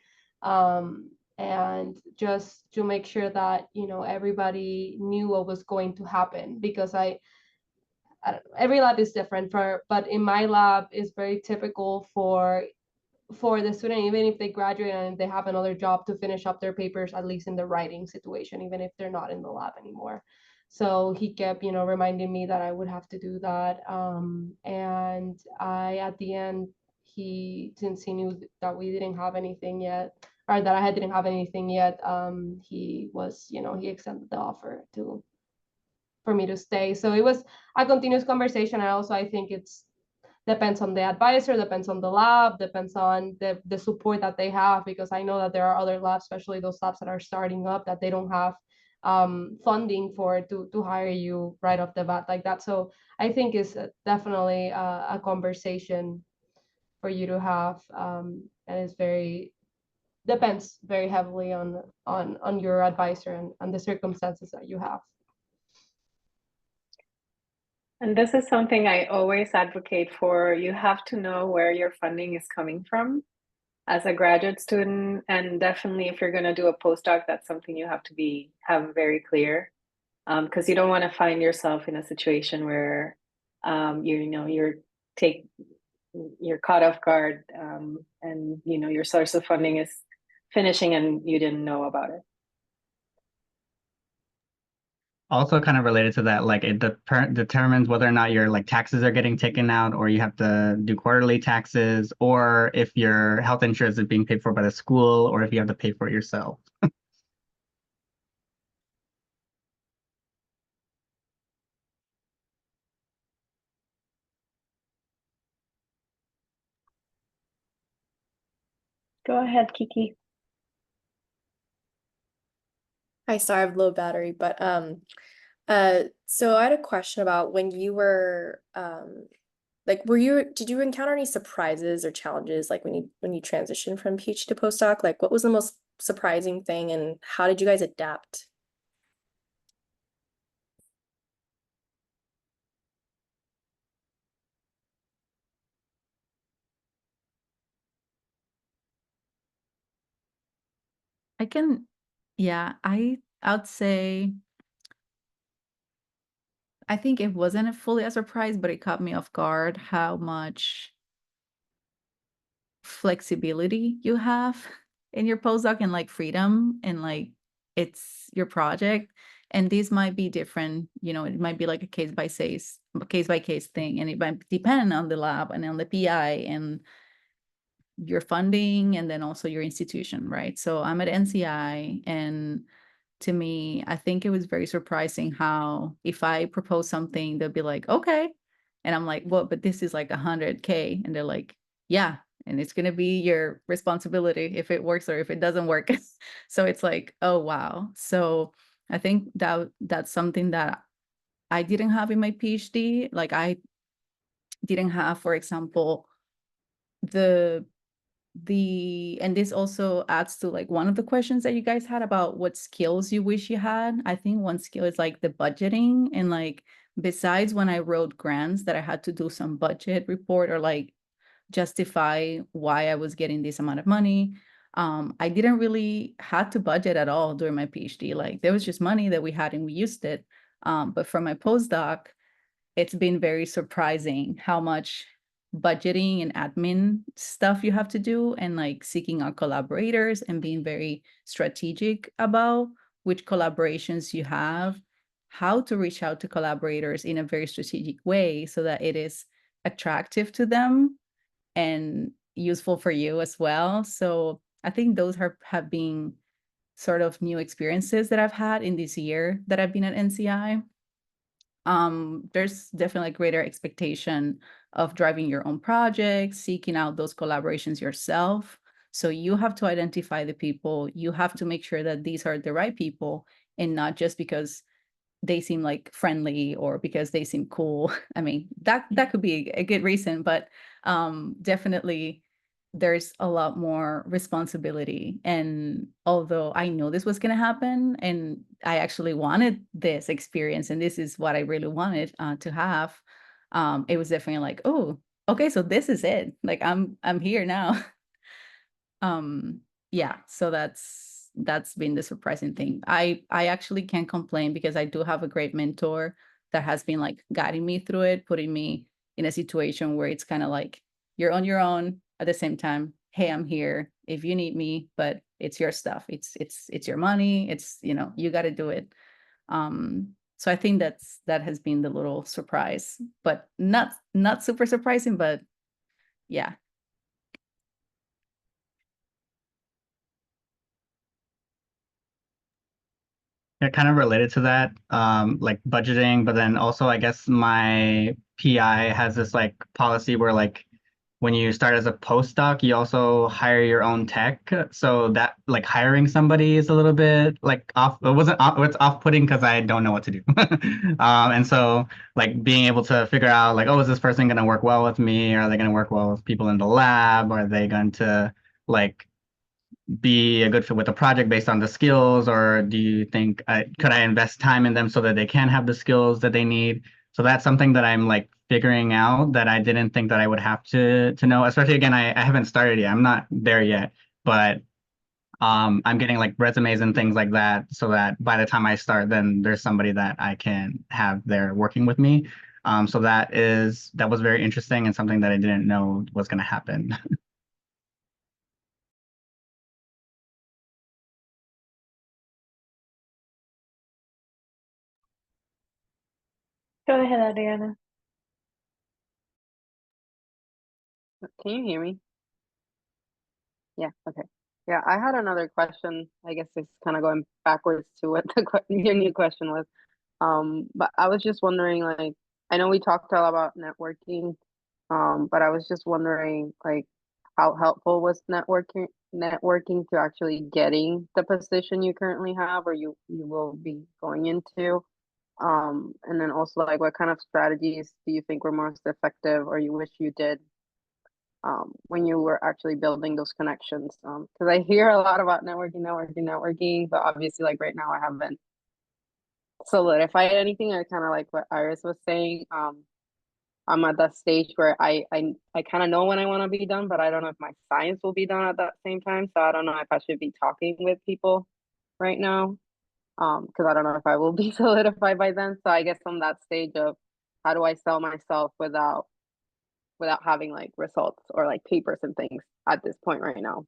And just to make sure that, everybody knew what was going to happen, because every lab is different but in my lab is very typical for the student, even if they graduate and they have another job, to finish up their papers, at least in the writing situation, even if they're not in the lab anymore. So he kept, reminding me that I would have to do that. And at the end, since he knew that we didn't have anything yet, or that I didn't have anything yet, he extended the offer for me to stay. So it was a continuous conversation. And also, I think depends on the advisor, depends on the lab, depends on the support that they have, because I know that there are other labs, especially those labs that are starting up, that they don't have funding to hire you right off the bat like that. So I think it's definitely a conversation for you to have, and depends very heavily on your advisor and the circumstances that you have. And this is something I always advocate for. You have to know where your funding is coming from as a graduate student. And definitely if you're going to do a postdoc, that's something you have to have very clear, because you don't want to find yourself in a situation where you're caught off guard, and your source of funding is finishing and you didn't know about it. Also kind of related to that, like it determines whether or not your like taxes are getting taken out, or you have to do quarterly taxes, or if your health insurance is being paid for by the school, or if you have to pay for it yourself. Go ahead, Kiki. Hi, sorry, I have low battery, but so I had a question about when you were like did you encounter any surprises or challenges like when you transitioned from PhD to postdoc? Like what was the most surprising thing and how did you guys adapt? Yeah, I'd say I think it wasn't fully a surprise, but it caught me off guard how much flexibility you have in your postdoc and like freedom and like it's your project. And these might be different, it might be like a case by case thing, and it might depend on the lab and on the PI and your funding and then also your institution, right? So I'm at NCI, and to me, I think it was very surprising how if I propose something, they'll be like, okay. And I'm like, well, but this is like 100K. And they're like, yeah. And it's going to be your responsibility if it works or if it doesn't work. So it's like, oh, wow. So I think that's something that I didn't have in my PhD. Like I didn't have, for example, and this also adds to like one of the questions that you guys had about what skills you wish you had. I think one skill is like the budgeting, and like besides when I wrote grants that I had to do some budget report or like justify why I was getting this amount of money. I didn't really had to budget at all during my PhD. Like there was just money that we had and we used it. But for my postdoc, it's been very surprising how much budgeting and admin stuff you have to do, and like seeking out collaborators and being very strategic about which collaborations you have, how to reach out to collaborators in a very strategic way so that it is attractive to them and useful for you as well. So I think those have been sort of new experiences that I've had in this year that I've been at NCI. There's definitely a greater expectation of driving your own projects, seeking out those collaborations yourself. So you have to identify the people, you have to make sure that these are the right people and not just because they seem like friendly or because they seem cool. I mean, that could be a good reason, but definitely there's a lot more responsibility. And although I know this was going to happen and I actually wanted this experience and this is what I really wanted to have, it was definitely like, oh, okay, so this is it. Like I'm here now. Yeah, so that's been the surprising thing. I actually can't complain because I do have a great mentor that has been like guiding me through it, putting me in a situation where it's kind of like you're on your own at the same time. Hey, I'm here if you need me, but it's your stuff. It's your money. It's, you got to do it. So I think that has been the little surprise, but not super surprising, but yeah. Yeah, kind of related to that, like budgeting, but then also I guess my PI has this like policy where like when you start as a postdoc, you also hire your own tech. So that like hiring somebody is a little bit like off. It wasn't off, it's off-putting because I don't know what to do. And so like being able to figure out like, oh, is this person going to work well with me? Are they going to work well with people in the lab? Are they going to like be a good fit with the project based on the skills, or do you think could I invest time in them so that they can have the skills that they need? So that's something that I'm like figuring out that I didn't think that I would have to know. Especially again, I haven't started yet. I'm not there yet, but I'm getting like resumes and things like that so that by the time I start, then there's somebody that I can have there working with me. So that was very interesting and something that I didn't know was going to happen. Go ahead, Adriana. Can you hear me? Yeah, okay. Yeah, I had another question. I guess it's kind of going backwards to what your new question was. But I was just wondering, like, I know we talked a lot about networking, but I was just wondering, like, how helpful was networking to actually getting the position you currently have or you will be going into? And then also, like, what kind of strategies do you think were most effective or you wish you did when you were actually building those connections? Because I hear a lot about networking, but obviously, like right now, I haven't solidified anything. I kind of like what Iris was saying. I'm at that stage where I kind of know when I want to be done, but I don't know if my science will be done at that same time. So I don't know if I should be talking with people right now, because I don't know if I will be solidified by then. So I guess on that stage of how do I sell myself without having like results or like papers and things at this point right now.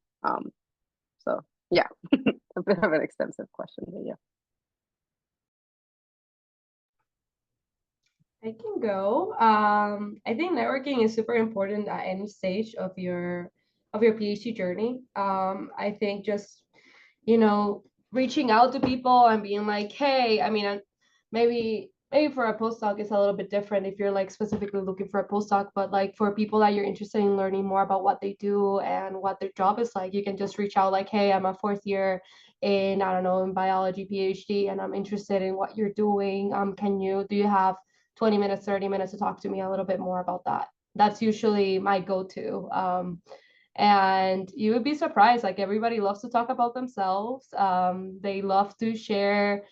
So yeah, a bit of an extensive question, but yeah. I can go. I think networking is super important at any stage of your PhD journey. I think just, reaching out to people and being like, hey, I mean, maybe for a postdoc it's a little bit different if you're like specifically looking for a postdoc, but like for people that you're interested in learning more about what they do and what their job is like, you can just reach out like, hey, I'm a fourth year in, I don't know, in biology PhD, and I'm interested in what you're doing. Do you have 20 minutes, 30 minutes to talk to me a little bit more about that? That's usually my go-to. And you would be surprised, like everybody loves to talk about themselves. They love to share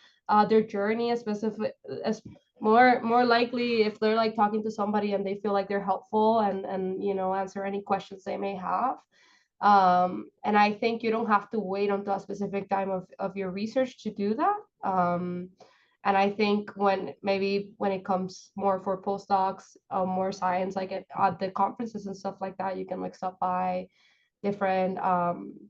their journey, especially as more likely if they're like talking to somebody and they feel like they're helpful and answer any questions they may have. And I think you don't have to wait until a specific time of your research to do that. And I think when it comes more for postdocs, more science, like at the conferences and stuff like that, you can like stop by different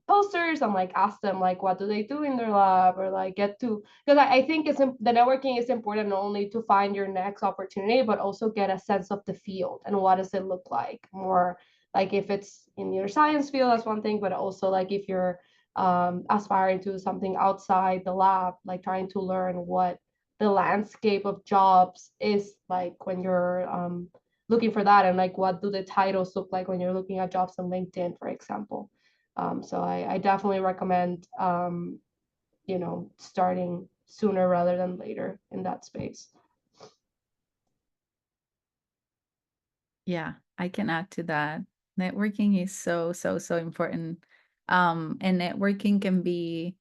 posters and like ask them like what do they do in their lab, or like get to, because I think the networking is important not only to find your next opportunity, but also get a sense of the field and what does it look like, more like if it's in your science field, that's one thing, but also like if you're aspiring to something outside the lab, like trying to learn what the landscape of jobs is like when you're looking for that, and like what do the titles look like when you're looking at jobs on LinkedIn, for example. So I definitely recommend starting sooner rather than later in that space. Yeah, I can add to that. Networking is so important. And networking can be,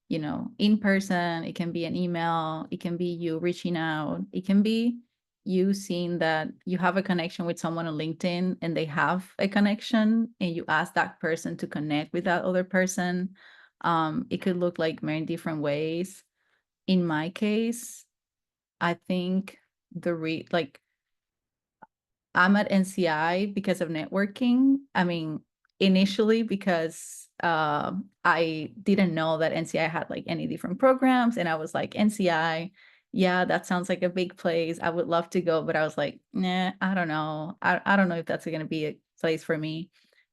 in person, it can be an email, it can be you reaching out, it can be you seeing that you have a connection with someone on LinkedIn and they have a connection and you ask that person to connect with that other person. It could look like many different ways. In my case, I think I'm at NCI because of networking. I mean, initially because I didn't know that NCI had like any different programs, and I was like, NCI, yeah, that sounds like a big place. I would love to go, but I was like, nah, I don't know. I don't know if that's going to be a place for me.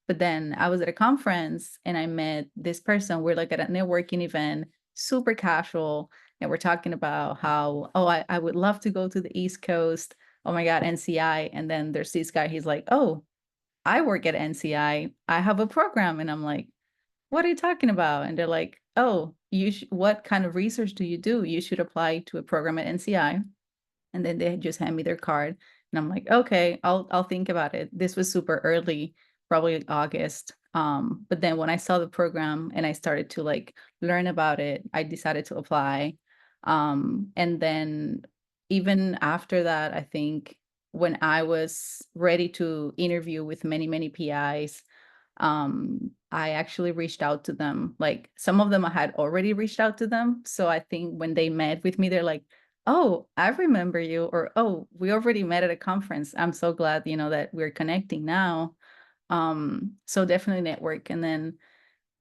But then I was at a conference and I met this person. We're like at a networking event, super casual, and we're talking about how, oh, I would love to go to the East Coast. Oh my God, NCI. And then there's this guy, he's like, oh, I work at NCI. I have a program. And I'm like, what are you talking about? And they're like, oh, what kind of research do you do? You should apply to a program at NCI. And then they just hand me their card. And I'm like, okay, I'll think about it. This was super early, probably August. But then when I saw the program and I started to like learn about it, I decided to apply. And then even after that, I think when I was ready to interview with many PIs, I actually reached out to them. Like some of them I had already reached out to them. So I think when they met with me, they're like, oh, I remember you, or oh, we already met at a conference. I'm so glad, that we're connecting now. So definitely network. And then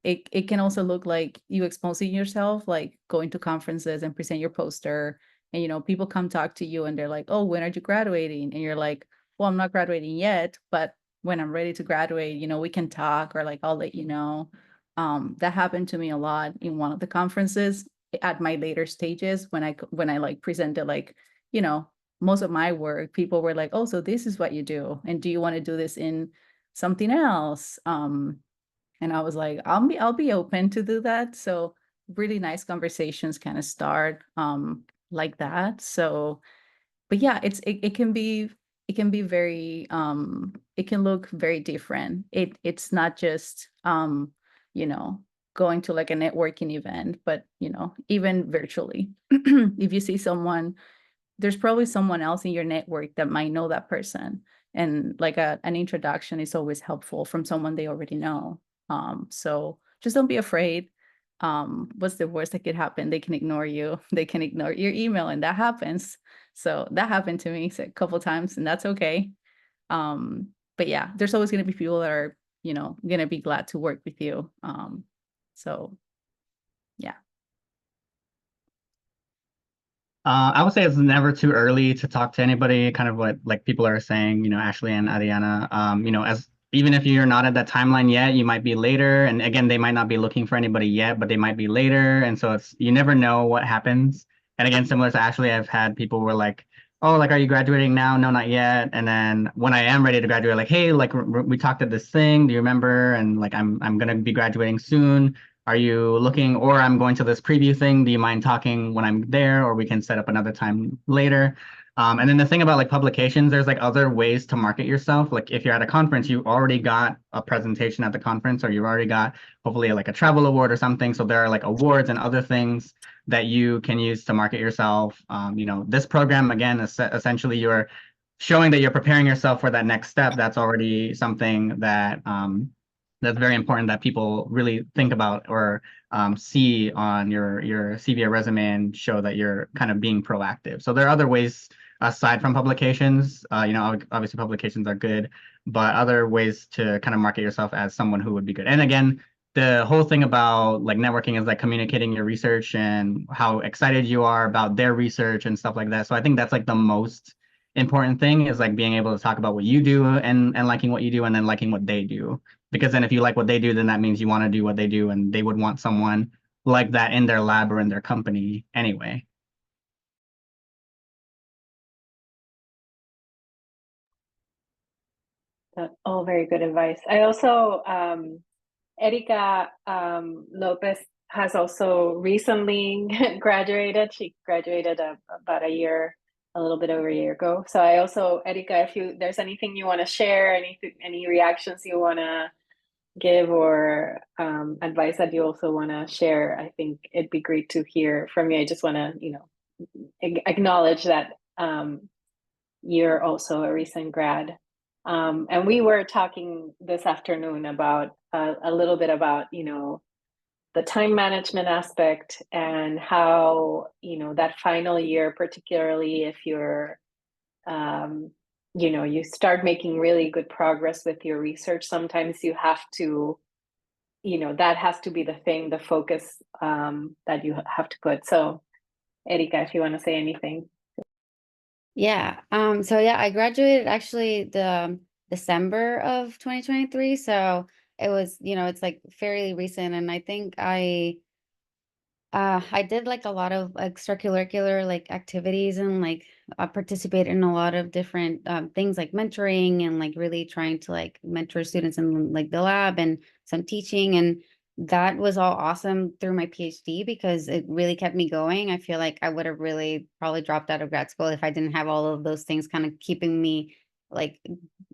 it can also look like you exposing yourself, like going to conferences and present your poster And, you know, people come talk to you and they're like, oh, when are you graduating? And you're like, well, I'm not graduating yet, but when I'm ready to graduate, you know, we can talk, or like, I'll let you know. That happened to me a lot in one of the conferences at my later stages when I like presented, like, you know, most of my work. People were like, oh, so this is what you do, and do you want to do this in something else? And I was like, I'll be open to do that. So really nice conversations kind of start like that. So, but yeah, it can be very it can look very different. It's not just you know, going to like a networking event, but you know, even virtually. If you see someone, there's probably someone else in your network that might know that person, and like an introduction is always helpful from someone they already know. So just don't be afraid. What's the worst that could happen? They can ignore you. They can ignore your email, and that happens. So that happened to me a couple times, and that's okay. But yeah, there's always going to be people that are, you know, going to be glad to work with you. So yeah. I would say it's never too early to talk to anybody, kind of what like people are saying, you know, Ashlie and Adriana, you know, as even if you're not at that timeline yet, you might be later. And again, they might not be looking for anybody yet, but they might be later. And so it's, you never know what happens. And again, similar to Ashlie, I've had people who were like, oh, like, are you graduating now? No, not yet. And then when I am ready to graduate, like, hey, like we talked at this thing, do you remember? And like, I'm going to be graduating soon. Are you looking, or I'm going to this preview thing. Do you mind talking when I'm there, or we can set up another time later? And then the thing about like publications, there's like other ways to market yourself. Like if you're at a conference, you already got a presentation at the conference, or you've already got hopefully like a travel award or something. So there are like awards and other things that you can use to market yourself. You know, this program, again, is essentially you're showing that you're preparing yourself for that next step. That's already something that that's very important that people really think about, or see on your CV or resume, and show that you're kind of being proactive. So there are other ways aside from publications. You know, obviously publications are good, but other ways to kind of market yourself as someone who would be good. And again, the whole thing about like networking is like communicating your research and how excited you are about their research and stuff like that. So I think that's like the most important thing, is like being able to talk about what you do, and liking what you do, and then liking what they do. Because then if you like what they do, then that means you want to do what they do, and they would want someone like that in their lab or in their company anyway. All very good advice. I also, Erika Lopez has also recently graduated. She graduated about a little bit over a year ago. So I also, Erika, if there's anything you want to share, any reactions you want to give, or advice that you also want to share, I think it'd be great to hear from you. I just want to, you know, acknowledge that you're also a recent grad. And we were talking this afternoon about a little bit about, you know, the time management aspect, and how, you know, that final year, particularly if you're, you know, you start making really good progress with your research, sometimes you have to, you know, that has to be the thing, the focus that you have to put. So Erika, if you want to say anything. Yeah. So yeah, I graduated actually the December of 2023. So it was, you know, it's like fairly recent. And I think I did like a lot of extracurricular like activities, and like participate in a lot of different things like mentoring, and like really trying to like mentor students in like the lab, and some teaching. And that was all awesome through my PhD, because it really kept me going. I feel like I would have really probably dropped out of grad school if I didn't have all of those things kind of keeping me like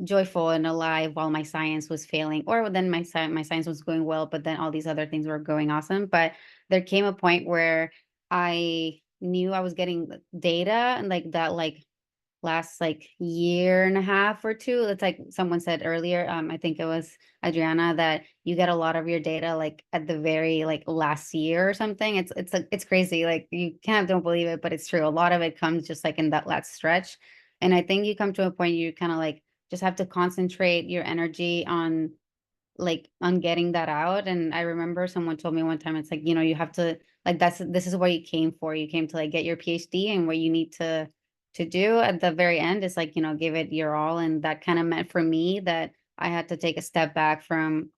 joyful and alive while my science was failing, or then my science was going well, but then all these other things were going awesome. But there came a point where I knew I was getting data, and like that like last like year and a half or two. It's like someone said earlier, I think it was Adriana, that you get a lot of your data like at the very like last year or something. It's like it's crazy. Like you don't believe it, but it's true. A lot of it comes just like in that last stretch. And I think you come to a point you kind of like just have to concentrate your energy on like on getting that out. And I remember someone told me one time, it's like, you know, you have to, like, this is what you came for. You came to like get your PhD, and what you need to do at the very end is like, you know, give it your all. And that kind of meant for me that I had to take a step back from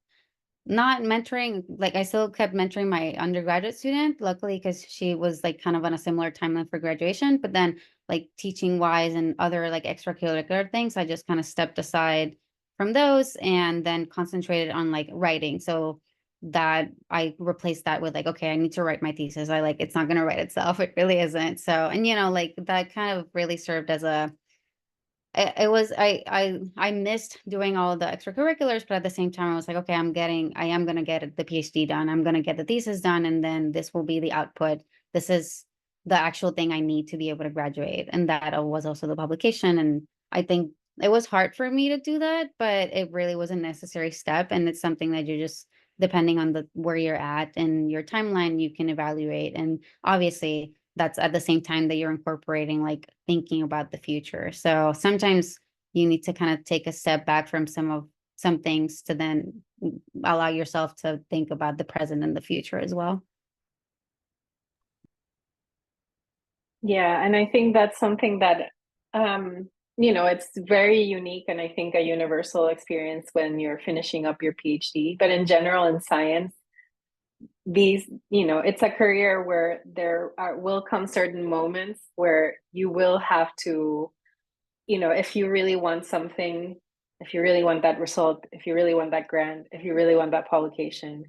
not mentoring. Like, I still kept mentoring my undergraduate student, luckily, because she was like kind of on a similar timeline for graduation. But then like teaching wise and other like extracurricular things, I just kind of stepped aside from those and then concentrated on like writing. So that I replaced that with like, okay, I need to write my thesis. I like, it's not going to write itself. It really isn't. So, and you know, like that kind of really served as a, it was, I missed doing all the extracurriculars, but at the same time I was like, okay, I am going to get the PhD done. I'm going to get the thesis done, and then this will be the output. This is the actual thing I need to be able to graduate. And that was also the publication. And I think it was hard for me to do that, but it really was a necessary step. And it's something that you just, depending on where you're at and your timeline, you can evaluate. And obviously that's at the same time that you're incorporating like thinking about the future. So sometimes you need to kind of take a step back from some things to then allow yourself to think about the present and the future as well. Yeah, and I think that's something that you know, it's very unique, and I think a universal experience when you're finishing up your PhD. But in general, in science, these, you know, it's a career where will come certain moments where you will have to, you know, if you really want something, if you really want that result, if you really want that grant, if you really want that publication,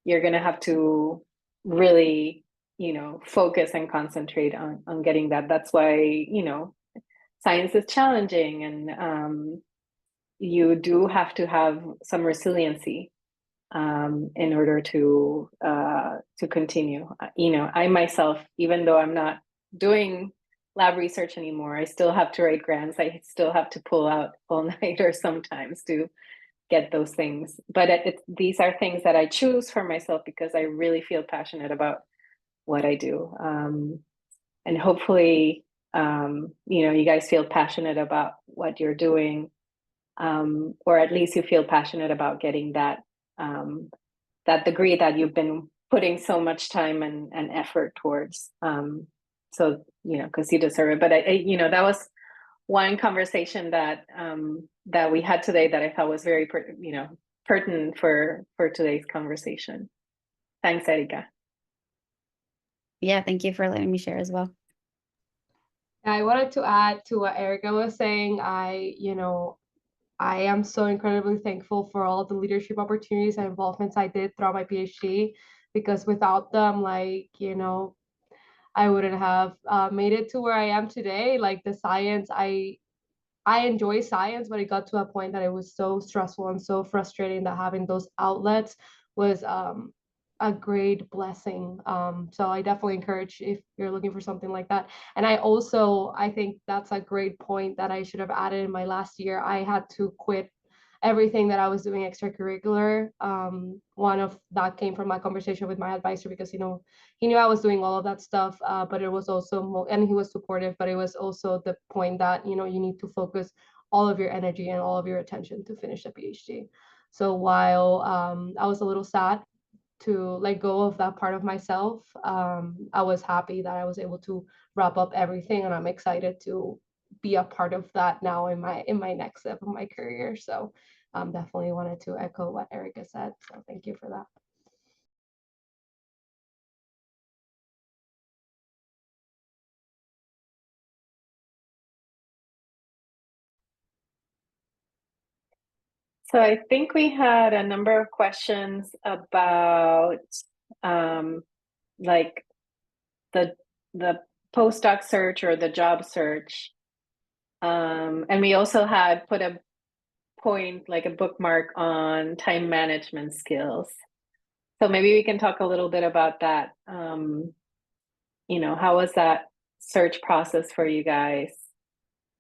you're going to have to really, you know, focus and concentrate on getting that. That's why, you know, science is challenging, and you do have to have some resiliency in order to continue. You know, I myself, even though I'm not doing lab research anymore, I still have to write grants. I still have to pull out all-nighters sometimes to get those things. But these are things that I choose for myself because I really feel passionate about what I do. And hopefully, you know, you guys feel passionate about what you're doing, or at least you feel passionate about getting that that degree that you've been putting so much time and effort towards. So, you know, because you deserve it. But you know, that was one conversation that that we had today that I thought was very, you know, pertinent for today's conversation. Thanks, Erika. Yeah, thank you for letting me share as well. I wanted to add to what Erika was saying. You know, I am so incredibly thankful for all the leadership opportunities and involvements I did throughout my PhD, because without them, like, you know, I wouldn't have made it to where I am today. Like the science, I enjoy science, but it got to a point that it was so stressful and so frustrating that having those outlets was a great blessing. So I definitely encourage if you're looking for something like that. And I think that's a great point that I should have added in my last year. I had to quit everything that I was doing extracurricular. One of that came from my conversation with my advisor, because, you know, he knew I was doing all of that stuff, but it was also, and he was supportive, but it was also the point that, you know, you need to focus all of your energy and all of your attention to finish a PhD. So while I was a little sad to let go of that part of myself, I was happy that I was able to wrap up everything, and I'm excited to be a part of that now in my next step of my career. So definitely wanted to echo what Erika said. So thank you for that. So I think we had a number of questions about like the postdoc search or the job search. And we also had put a point, like a bookmark, on time management skills. So maybe we can talk a little bit about that. You know, how was that search process for you guys?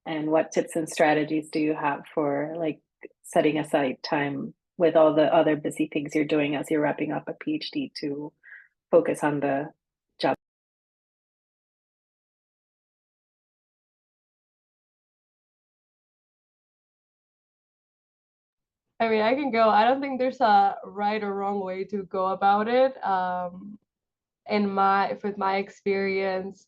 And what tips and strategies do you have for like setting aside time with all the other busy things you're doing as you're wrapping up a PhD to focus on the job? I mean, I can go. I don't think there's a right or wrong way to go about it. With my experience,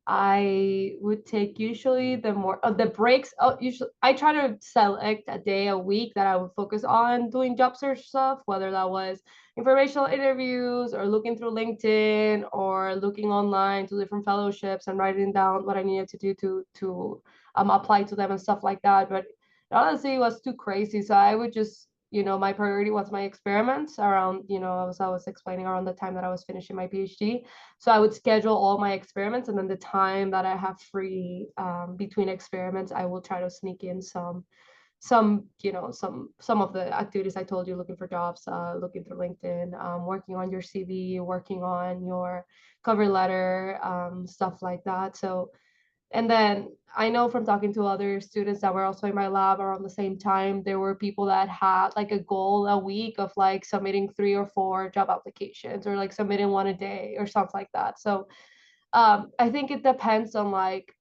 I would take usually the breaks. Usually I try to select a day a week that I would focus on doing job search stuff, whether that was informational interviews or looking through LinkedIn or looking online to different fellowships and writing down what I needed to do to apply to them and stuff like that. But honestly, it was too crazy, so I would just, my priority was my experiments around, as I was explaining, around the time that I was finishing my PhD. So I would schedule all my experiments, and then the time that I have free between experiments, I will try to sneak in some some of the activities I told you, looking for jobs, looking through LinkedIn, working on your CV, working on your cover letter, stuff like that. So, and then I know from talking to other students that were also in my lab around the same time, there were people that had like a goal a week of like submitting 3 or 4 job applications, or like submitting one a day or something like that. So I think it depends on like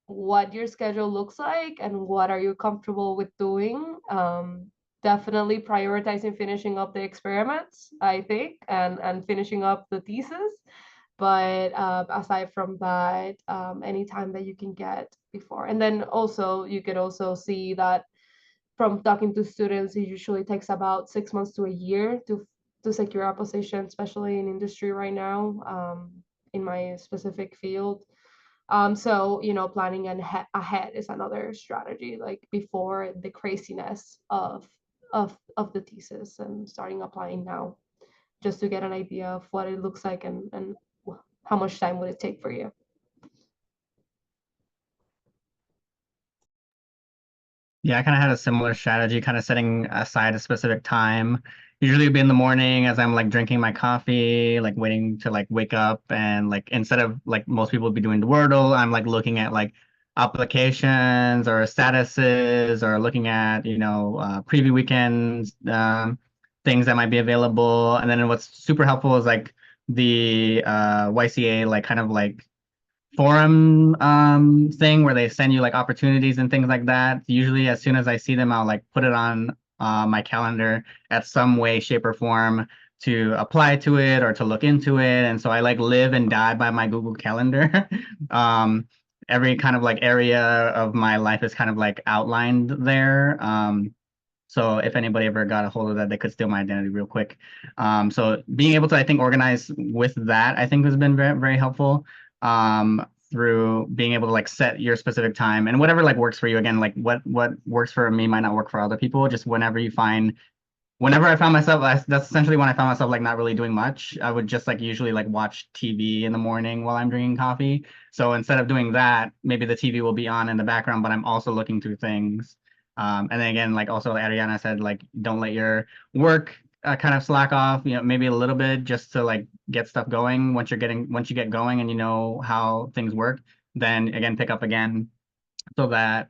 what your schedule looks like and what are you comfortable with doing. Definitely prioritizing finishing up the experiments, I think, and finishing up the thesis. But aside from that, any time that you can get before. And then also, you could also see that from talking to students, it usually takes about 6 months to a year to secure a position, especially in industry right now, in my specific field. So, planning ahead is another strategy, like before the craziness of the thesis, and starting applying now, just to get an idea of what it looks like and how much time would it take for you. Yeah, I kind of had a similar strategy, kind of setting aside a specific time. Usually it'd be in the morning as I'm like drinking my coffee, like waiting to like wake up, and like instead of like most people would be doing the Wordle, I'm like looking at like applications or statuses, or looking at, preview weekends, things that might be available. And then what's super helpful is like the YCA, like kind of like forum thing where they send you like opportunities and things like that. Usually as soon as I see them, I'll like put it on my calendar at some way, shape, or form to apply to it or to look into it. And so I like live and die by my Google Calendar. Every kind of like area of my life is kind of like outlined there. So if anybody ever got a hold of that, they could steal my identity real quick. So being able to, I think, organize with that, I think has been very, very helpful, through being able to like set your specific time and whatever like works for you. Again, like what works for me might not work for other people. Just whenever I found myself, that's essentially when I found myself like not really doing much. I would just like usually like watch TV in the morning while I'm drinking coffee. So instead of doing that, maybe the TV will be on in the background, but I'm also looking through things. And then again, like also Adriana said, like don't let your work kind of slack off, maybe a little bit, just to like get stuff going. Once you get going and you know how things work, then again, pick up again, so that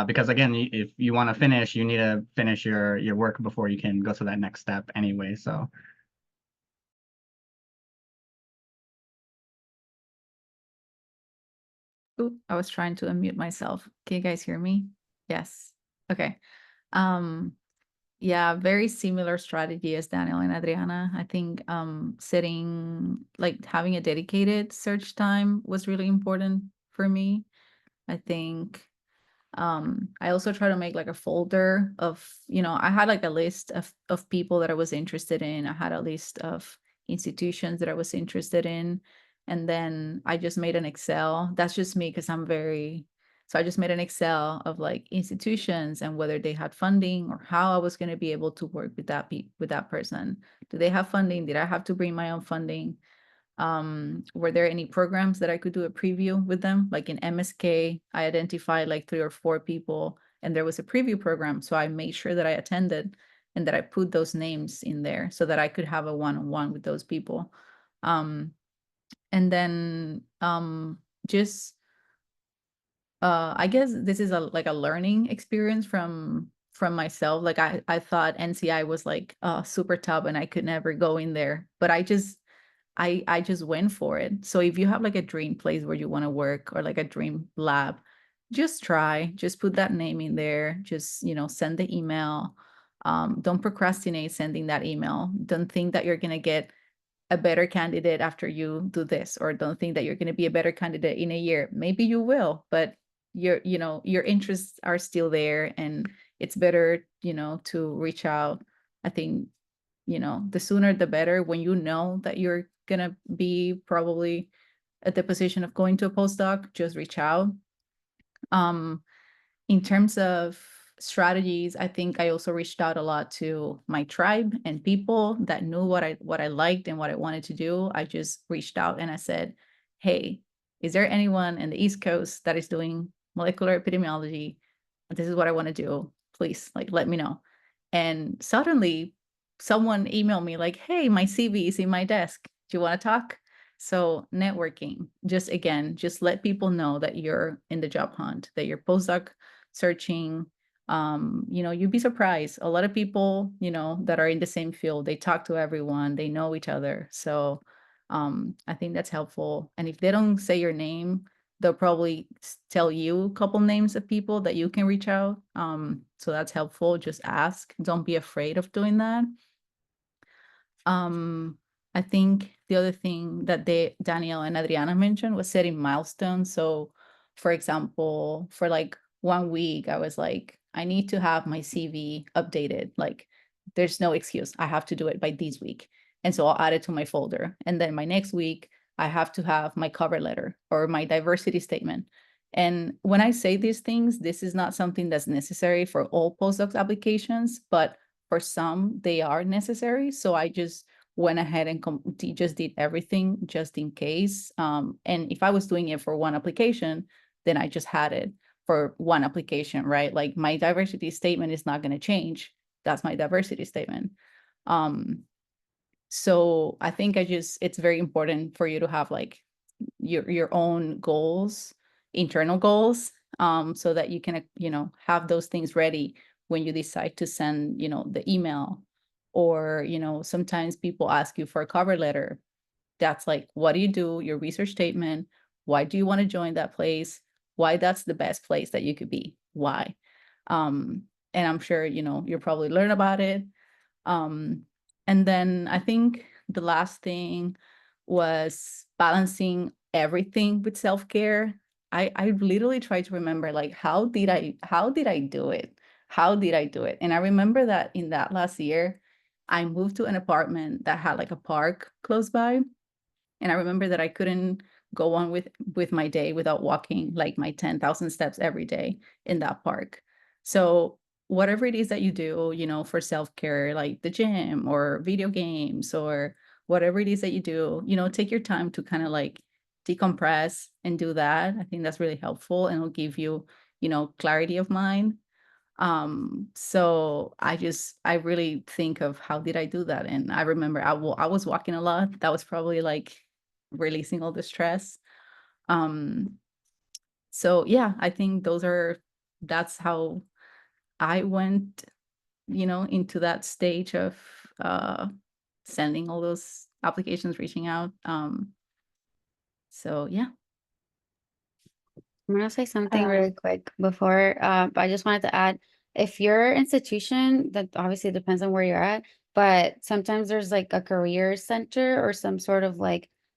because again, if you want to finish, you need to finish your work before you can go to that next step anyway. So Oop, I was trying to unmute myself. Can you guys hear me? Yes. Okay. Yeah, very similar strategy as Daniel and Adriana. I think having a dedicated search time was really important for me. I think I also try to make like a folder of, I had like a list of people that I was interested in. I had a list of institutions that I was interested in. And then I just made an Excel. That's just me because so I just made an Excel of like institutions and whether they had funding or how I was going to be able to work with that person. Do they have funding? Did I have to bring my own funding? Were there any programs that I could do a preview with them? Like in MSK, I identified like 3 or 4 people and there was a preview program. So I made sure that I attended and that I put those names in there so that I could have a one-on-one with those people. And then just I guess this is a learning experience from myself. Like I thought NCI was like super top and I could never go in there, but I just went for it. So if you have like a dream place where you want to work or like a dream lab, just put that name in there, just send the email. Don't procrastinate sending that email. Don't think that you're going to get a better candidate after you do this, or don't think that you're going to be a better candidate in a year. Maybe you will, but your interests are still there, and it's better, to reach out. I think, the sooner the better. When you know that you're going to be probably at the position of going to a postdoc, just reach out. In terms of strategies, I think I also reached out a lot to my tribe and people that knew what I liked and what I wanted to do. I just reached out and I said, hey, is there anyone in the East Coast that is doing molecular epidemiology? This is what I want to do. Please, let me know. And suddenly someone emailed me like, hey, my CV is in my desk. Do you want to talk? So networking, just let people know that you're in the job hunt, that you're postdoc searching. You'd be surprised. A lot of people, that are in the same field, they talk to everyone, they know each other. So I think that's helpful. And if they don't say your name, they'll probably tell you a couple names of people that you can reach out. So that's helpful. Just ask. Don't be afraid of doing that. I think the other thing that Daniel and Adriana mentioned was setting milestones. So for example, for 1 week, I was like, I need to have my CV updated. There's no excuse. I have to do it by this week. And so I'll add it to my folder. And then my next week, I have to have my cover letter or my diversity statement. And when I say these things, this is not something that's necessary for all postdoc applications, but for some, they are necessary. So I just went ahead and just did everything just in case. And if I was doing it for one application, then I just had it for one application, right? My diversity statement is not going to change. That's my diversity statement. So I think it's very important for you to have your own goals, internal goals, so that you can, have those things ready when you decide to send, the email. Or, sometimes people ask you for a cover letter. That's what do you do? Your research statement. Why do you want to join that place? Why that's the best place that you could be? Why? And I'm sure, you'll probably learn about it. And then I think the last thing was balancing everything with self-care. I literally tried to remember, how did I do it? How did I do it? And I remember that in that last year, I moved to an apartment that had a park close by. And I remember that I couldn't go on with my day without walking my 10,000 steps every day in that park. So whatever it is that you do, for self-care, like the gym or video games or whatever it is that you do, take your time to kind of decompress and do that. I think that's really helpful, and it'll give you, clarity of mind. So I really think of how did I do that? And I remember I was walking a lot. That was probably releasing all the stress. So yeah, I think that's how I went, into that stage of sending all those applications, reaching out. So yeah. I'm gonna say something really quick before, I just wanted to add, if your institution, that obviously depends on where you're at, but sometimes there's a career center or some sort of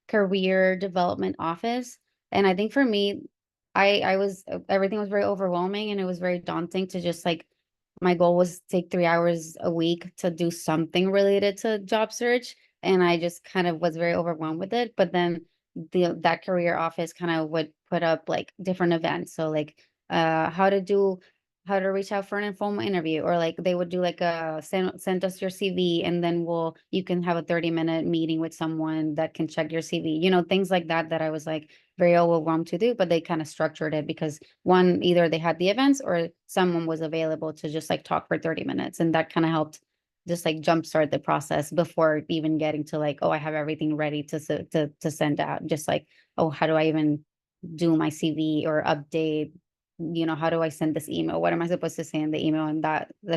career development office. And I think for me, everything was very overwhelming, and it was very daunting to just my goal was to take 3 hours a week to do something related to job search. And I just kind of was very overwhelmed with it. But then that career office kind of would put up different events. So how to reach out for an informal interview, or they would do send us your CV, and then you can have a 30-minute meeting with someone that can check your CV, things like that I was very overwhelmed to do, but they kind of structured it because either they had the events or someone was available to just talk for 30 minutes. And that kind of helped just jumpstart the process before even getting to oh, I have everything ready to send out. Just oh, how do I even do my CV or update? How do I send this email? What am I supposed to say in the email? And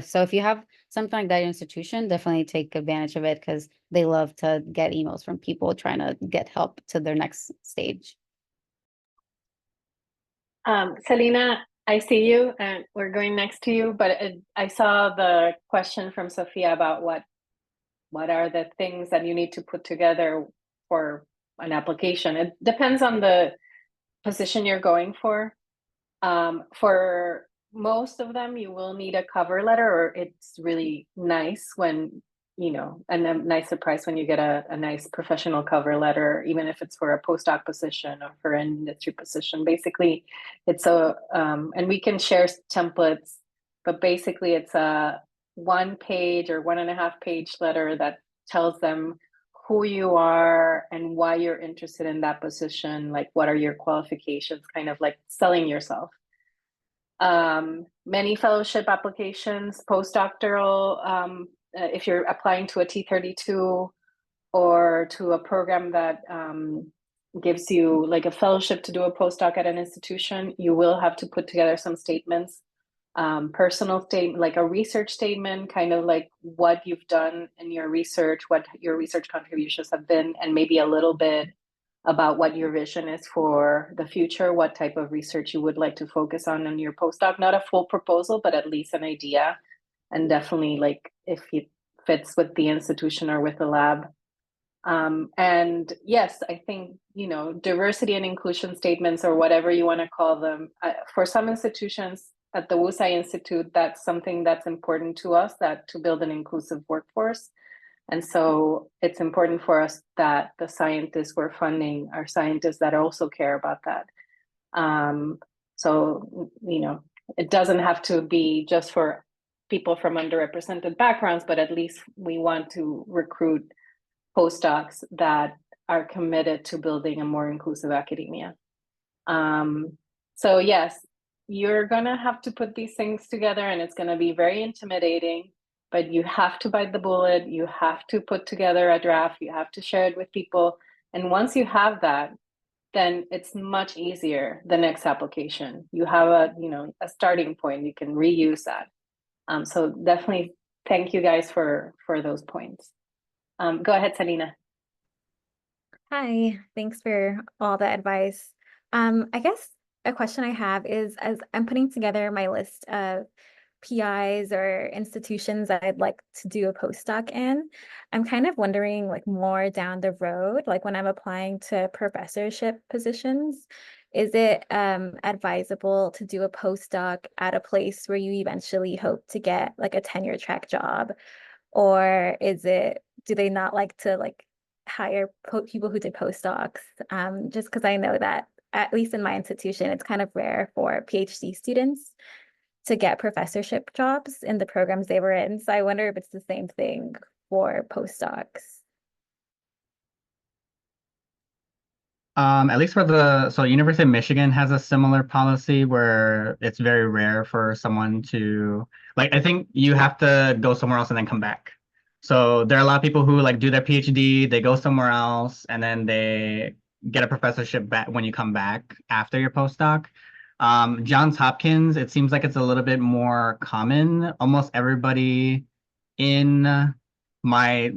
so if you have something like that institution, definitely take advantage of it, because they love to get emails from people trying to get help to their next stage. Selena, I see you, and we're going next to you, but I saw the question from Sophia about what are the things that you need to put together for an application. It depends on the position you're going for. For most of them, you will need a cover letter, or it's really nice when, you know, and a nice surprise when you get a nice professional cover letter, even if it's for a postdoc position or for an industry position. Basically, it's and we can share templates, but basically it's a 1 page or 1.5 page letter that tells them who you are and why you're interested in that position, like what are your qualifications, kind of like selling yourself. Many fellowship applications, postdoctoral, if you're applying to a T32 or to a program that gives you like a fellowship to do a postdoc at an institution, you will have to put together some statements, personal statement, like a research statement, kind of like what you've done in your research, what your research contributions have been, and maybe a little bit about what your vision is for the future, what type of research you would like to focus on in your postdoc. Not a full proposal, but at least an idea. And definitely like if it fits with the institution or with the lab. And yes, I think, you know, diversity and inclusion statements or whatever you want to call them, for some institutions at the YCA Institute, that's something that's important to us, that to build an inclusive workforce. And so it's important for us that the scientists we're funding are scientists that also care about that. So, you know, it doesn't have to be just for people from underrepresented backgrounds, but at least we want to recruit postdocs that are committed to building a more inclusive academia. So yes, you're gonna have to put these things together, and it's gonna be very intimidating, but you have to bite the bullet, you have to put together a draft, you have to share it with people. And once you have that, then it's much easier the next application. You have a, you know, a starting point, you can reuse that. So definitely thank you guys for those points. Go ahead, Selena. Hi, thanks for all the advice. I guess a question I have is, as I'm putting together my list of PIs or institutions I'd like to do a postdoc in, I'm kind of wondering like more down the road, like when I'm applying to professorship positions, is it advisable to do a postdoc at a place where you eventually hope to get like a tenure track job? Or do they not like to like hire people who did postdocs? Just because I know that at least in my institution, it's kind of rare for PhD students to get professorship jobs in the programs they were in. So I wonder if it's the same thing for postdocs. At least so University of Michigan has a similar policy where it's very rare for someone to, like, I think you have to go somewhere else and then come back. So there are a lot of people who like do their PhD, they go somewhere else, and then they get a professorship back when you come back after your postdoc. Johns Hopkins, it seems like it's a little bit more common. Almost everybody in my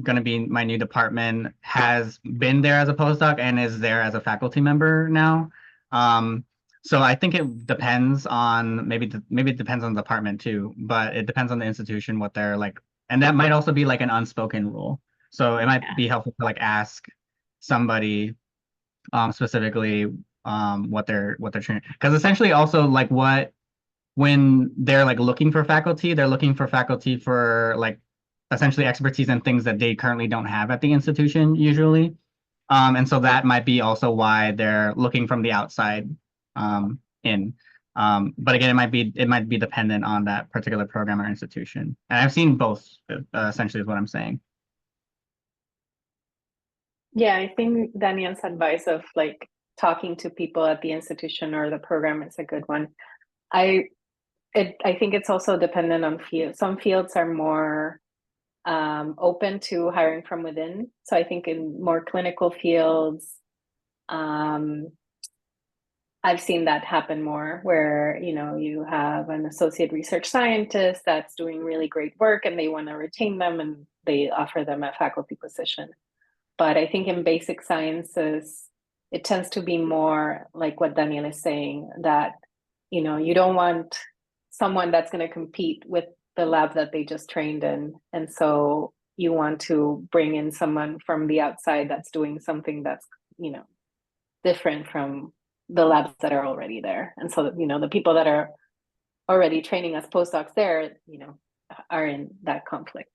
going to be in my new department has been there as a postdoc and is there as a faculty member now. So I think it depends on maybe it depends on the department too, but it depends on the institution what they're like, and that might also be like an unspoken rule. So it might be helpful to like ask somebody specifically what they're training, because essentially also like when they're like looking for faculty, they're looking for faculty for like essentially expertise in things that they currently don't have at the institution usually. And so that might be also why they're looking from the outside in. But again, it might be dependent on that particular program or institution. And I've seen both, essentially is what I'm saying. Yeah, I think Daniel's advice of like talking to people at the institution or the program is a good one. I think it's also dependent on field. Some fields are more open to hiring from within. So I think in more clinical fields, I've seen that happen more, where, you know, you have an associate research scientist that's doing really great work and they want to retain them and they offer them a faculty position. But I think in basic sciences, it tends to be more like what Daniel is saying, that you don't want someone that's going to compete with the lab that they just trained in. And so you want to bring in someone from the outside that's doing something that's, different from the labs that are already there. And so that, the people that are already training as postdocs there, are in that conflict.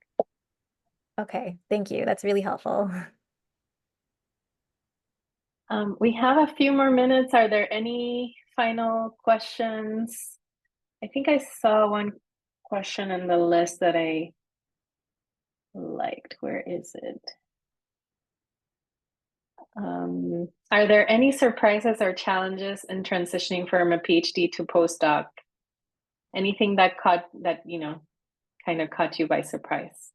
Okay, thank you. That's really helpful. We have a few more minutes. Are there any final questions? I think I saw one question in the list that I liked. Where is it? Are there any surprises or challenges in transitioning from a PhD to postdoc? Anything that kind of caught you by surprise?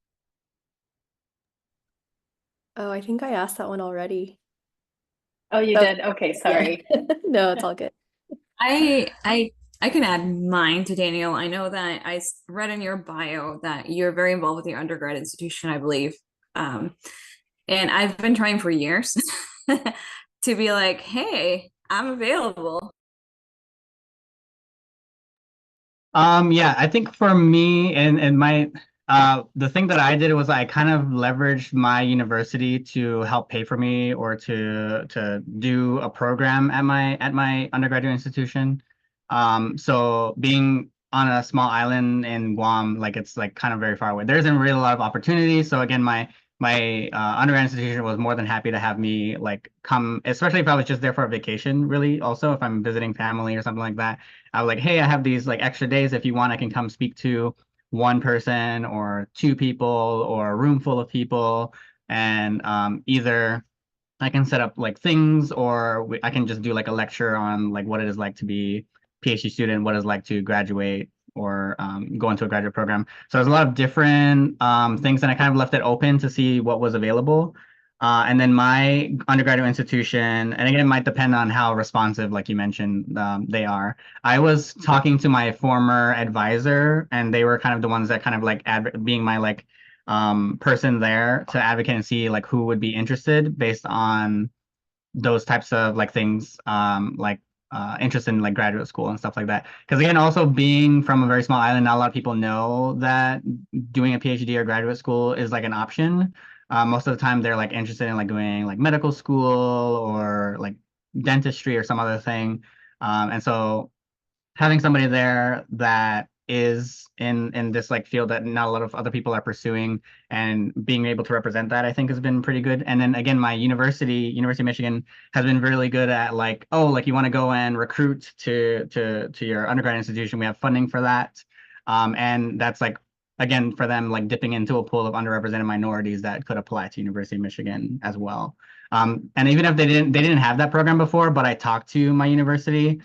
Oh, I think I asked that one already. Oh, you Oh, did? Okay, sorry. Yeah. No, it's all good. I can add mine to Daniel. I know that read in your bio that you're very involved with your undergrad institution, I believe. And I've been trying for years to be like, hey, I'm available. Yeah, I think for me and my the thing that I did was I kind of leveraged my university to help pay for me or to do a program at my undergraduate institution. So being on a small island in Guam, like it's like kind of very far away. There isn't really a lot of opportunities. So again, my undergrad institution was more than happy to have me like come, especially if I was just there for a vacation, really. Also, if I'm visiting family or something like that, I was like, hey, I have these like extra days. If you want, I can come speak to one person or two people or a room full of people. And either I can set up like things or I can just do like a lecture on like what it is like to be a PhD student, what it's like to graduate or go into a graduate program. So there's a lot of different things, and I kind of left it open to see what was available. And then my undergraduate institution, and again, it might depend on how responsive, like you mentioned, they are. I was talking to my former advisor, and they were kind of the ones that kind of like being my like person there to advocate and see like who would be interested based on those types of like things, like interest in like graduate school and stuff like that. Because again, also being from a very small island, not a lot of people know that doing a PhD or graduate school is like an option. Most of the time they're like interested in like doing like medical school or like dentistry or some other thing. And so having somebody there that is in this like field that not a lot of other people are pursuing and being able to represent that, I think has been pretty good. And then again, my University of Michigan has been really good at like, oh, like you want to go and recruit to your undergrad institution. We have funding for that. And that's like, again, for them, like dipping into a pool of underrepresented minorities that could apply to University of Michigan as well. And even if they didn't have that program before, but I talked to my university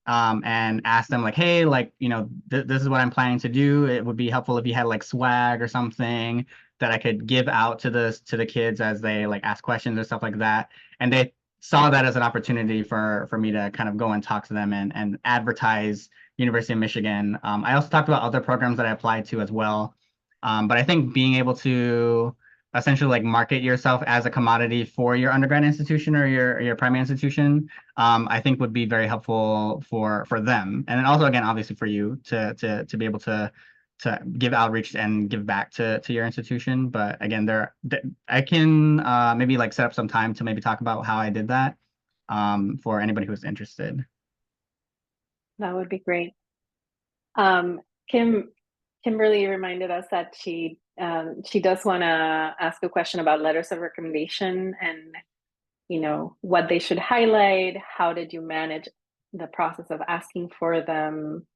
and asked them like, hey, like, this is what I'm planning to do. It would be helpful if you had like swag or something that I could give out to the kids as they like ask questions or stuff like that. And they saw that as an opportunity for me to kind of go and talk to them and advertise University of Michigan. I also talked about other programs that I applied to as well. But I think being able to essentially like market yourself as a commodity for your undergrad institution or your primary institution, I think would be very helpful for them. And then also, again, obviously for you to be able to give outreach and give back to your institution. But again, I can maybe like set up some time to maybe talk about how I did that for anybody who's interested. That would be great. Kimberly reminded us that she does want to ask a question about letters of recommendation and what they should highlight. How did you manage the process of asking for them?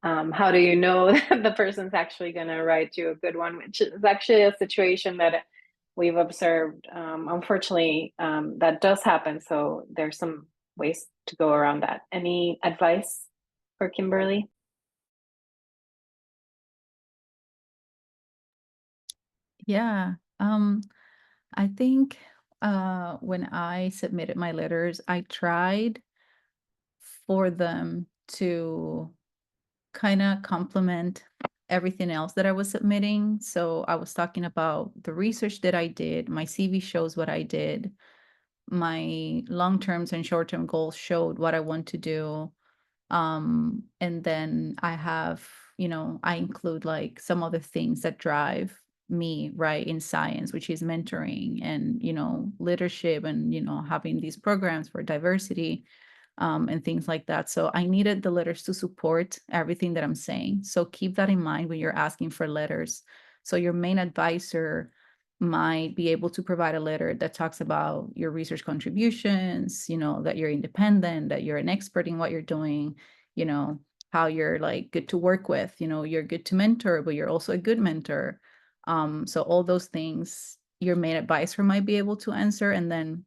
How do you know that the person's actually going to write you a good one, which is actually a situation that we've observed. Unfortunately, that does happen. So there's some ways to go around that. Any advice for Kimberly? Yeah. I think when I submitted my letters, I tried for them to kind of complement everything else that I was submitting. So I was talking about the research that I did. My CV shows what I did. My long-term and short-term goals showed what I want to do. And then I have, I include like some other things that drive me, right, in science, which is mentoring and, leadership and, having these programs for diversity, and things like that. So I needed the letters to support everything that I'm saying. So keep that in mind when you're asking for letters. So your main advisor might be able to provide a letter that talks about your research contributions, that you're independent, that you're an expert in what you're doing, how you're like good to work with, you're good to mentor, but you're also a good mentor. So all those things your main advisor might be able to answer. And then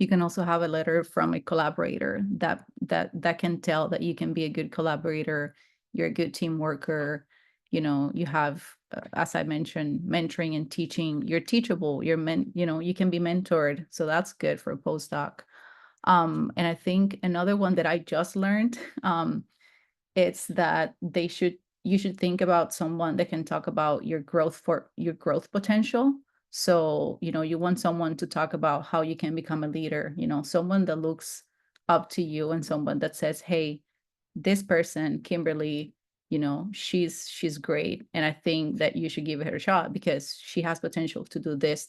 you can also have a letter from a collaborator that can tell that you can be a good collaborator, you're a good team worker, you have, as I mentioned, mentoring and teaching, you're teachable, you can be mentored. So that's good for a postdoc. And I think another one that I just learned, it's that you should think about someone that can talk about your growth potential. So, you want someone to talk about how you can become a leader, someone that looks up to you and someone that says, hey, this person, Kimberly, she's great. And I think that you should give her a shot because she has potential to do this,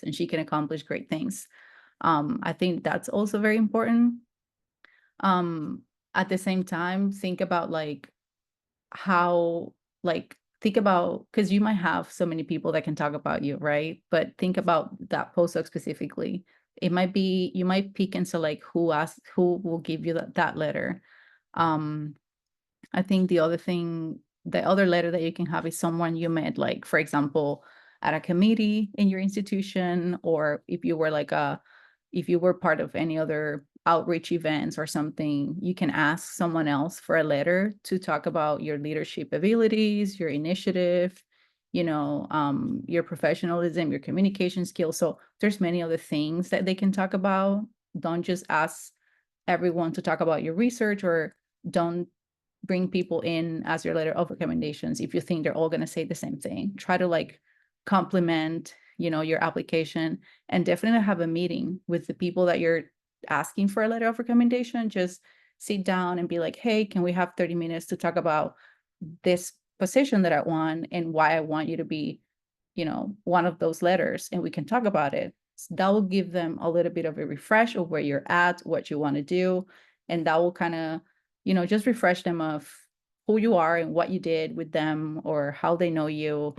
and she can accomplish great things. I think that's also very important. At the same time, think about like how, like, think about, because you might have so many people that can talk about you, right? But think about that postdoc specifically. It might be, you might pick and select who will give you that letter. I think the other letter that you can have is someone you met, like, for example, at a committee in your institution, or if you were part of any other outreach events or something, you can ask someone else for a letter to talk about your leadership abilities, your initiative, your professionalism, your communication skills. So there's many other things that they can talk about. Don't just ask everyone to talk about your research, or don't bring people in as your letter of recommendations if you think they're all going to say the same thing. Try to like complement, your application, and definitely have a meeting with the people that you're asking for a letter of recommendation. Just sit down and be like, hey, can we have 30 minutes to talk about this position that I want and why I want you to be, one of those letters, and we can talk about it. So that will give them a little bit of a refresh of where you're at, what you want to do, and that will kind of, just refresh them of who you are and what you did with them or how they know you.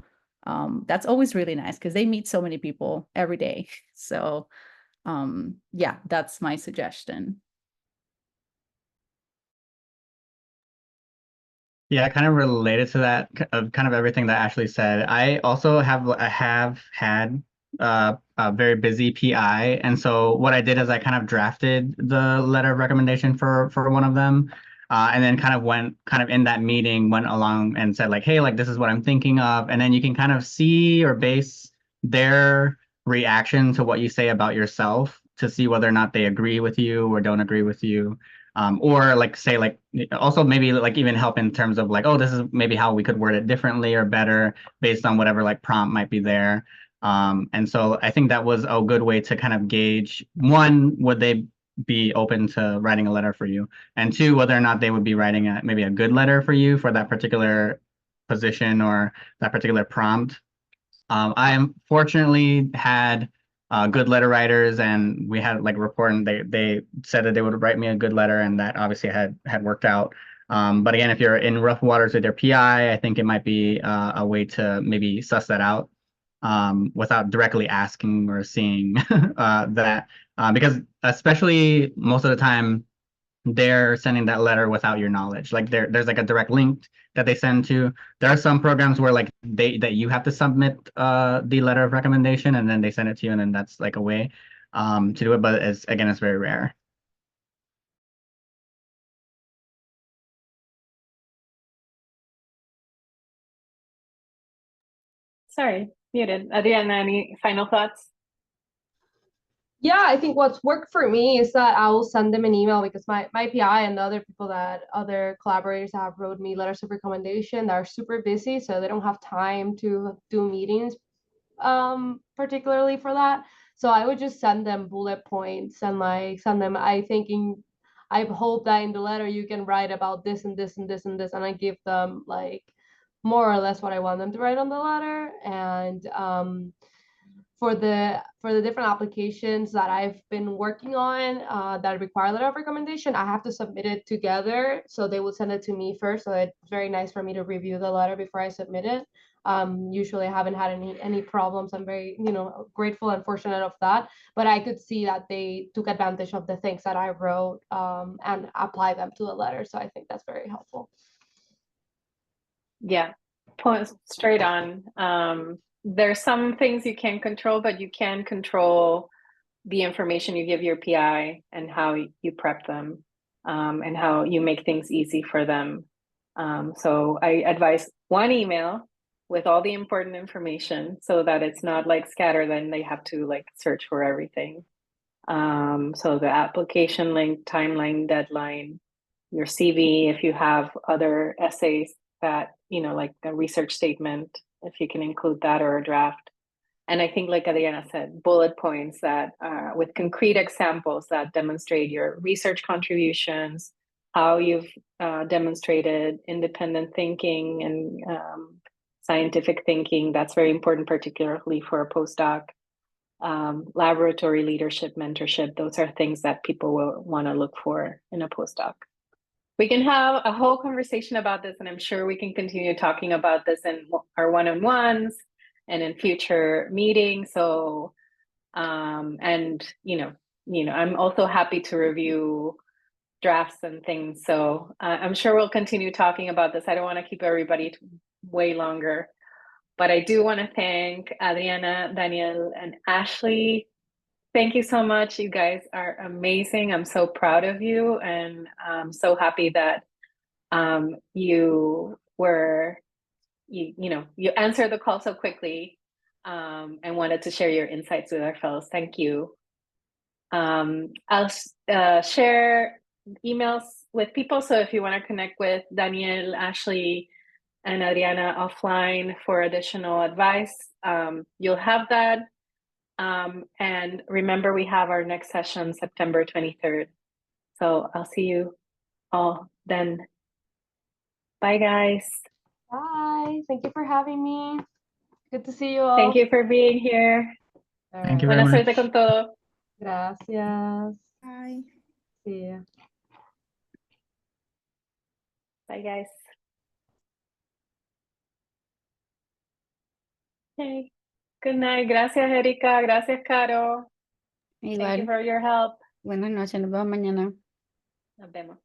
That's always really nice because they meet so many people every day. So yeah, that's my suggestion. Yeah, kind of related to that, kind of everything that Ashley said. I also have had a very busy PI, and so what I did is I kind of drafted the letter of recommendation for one of them, and then kind of in that meeting went along and said like, hey, like this is what I'm thinking of, and then you can kind of see or base their reaction to what you say about yourself to see whether or not they agree with you or don't agree with you. Or like say like also maybe like even help in terms of like, oh, this is maybe how we could word it differently or better based on whatever like prompt might be there. And so I think that was a good way to kind of gauge, one, would they be open to writing a letter for you, and two, whether or not they would be writing maybe a good letter for you for that particular position or that particular prompt. I fortunately had good letter writers, and we had like a report, and they said that they would write me a good letter, and that obviously had worked out. But again, if you're in rough waters with your PI, I think it might be a way to maybe suss that out without directly asking or seeing that, because especially most of the time they're sending that letter without your knowledge. Like there's like a direct link that they send to. There are some programs where like that you have to submit the letter of recommendation, and then they send it to you, and then that's like a way to do it. But it's very rare. Sorry, muted. Adriana, any final thoughts? Yeah, I think what's worked for me is that I will send them an email because my PI and the other people other collaborators have wrote me letters of recommendation that are super busy, so they don't have time to do meetings particularly for that. So I would just send them bullet points and like send them, I hope that in the letter you can write about this and this and this and this, and I give them like more or less what I want them to write on the letter. And for the different applications that I've been working on that require a letter of recommendation, I have to submit it together. So they will send it to me first. So it's very nice for me to review the letter before I submit it. Usually I haven't had any problems. I'm very, grateful and fortunate of that. But I could see that they took advantage of the things that I wrote and apply them to the letter. So I think that's very helpful. Yeah, point straight on. There's some things you can't control, but you can control the information you give your PI and how you prep them, and how you make things easy for them. So I advise one email with all the important information so that it's not like scattered, then they have to like search for everything. So the application link, timeline, deadline, your CV, if you have other essays that, like a research statement, if you can include that, or a draft. And I think, like Adriana said, bullet points that with concrete examples that demonstrate your research contributions, how you've demonstrated independent thinking and scientific thinking. That's very important, particularly for a postdoc. Laboratory leadership, mentorship, those are things that people will want to look for in a postdoc. We can have a whole conversation about this, and I'm sure we can continue talking about this in our one-on-ones and in future meetings. So, and I'm also happy to review drafts and things. So I'm sure we'll continue talking about this. I don't want to keep everybody way longer, but I do want to thank Adriana, Daniel, and Ashlie. Thank you so much. You guys are amazing. I'm so proud of you, and I'm so happy that you answered the call so quickly and wanted to share your insights with our fellows. Thank you. I'll share emails with people. So if you want to connect with Daniel, Ashlie, and Adriana offline for additional advice, you'll have that. And remember, we have our next session September 23rd. So I'll see you all then. Bye, guys. Bye. Thank you for having me. Good to see you all. Thank you for being here. Thank you very Buena much. suerte con todo. Gracias. Bye. See ya. Bye, guys. Okay. Good night. Gracias, Erika. Gracias, Caro. Thank you Igual, for your help. buenas noches, nos vemos mañana. Nos vemos.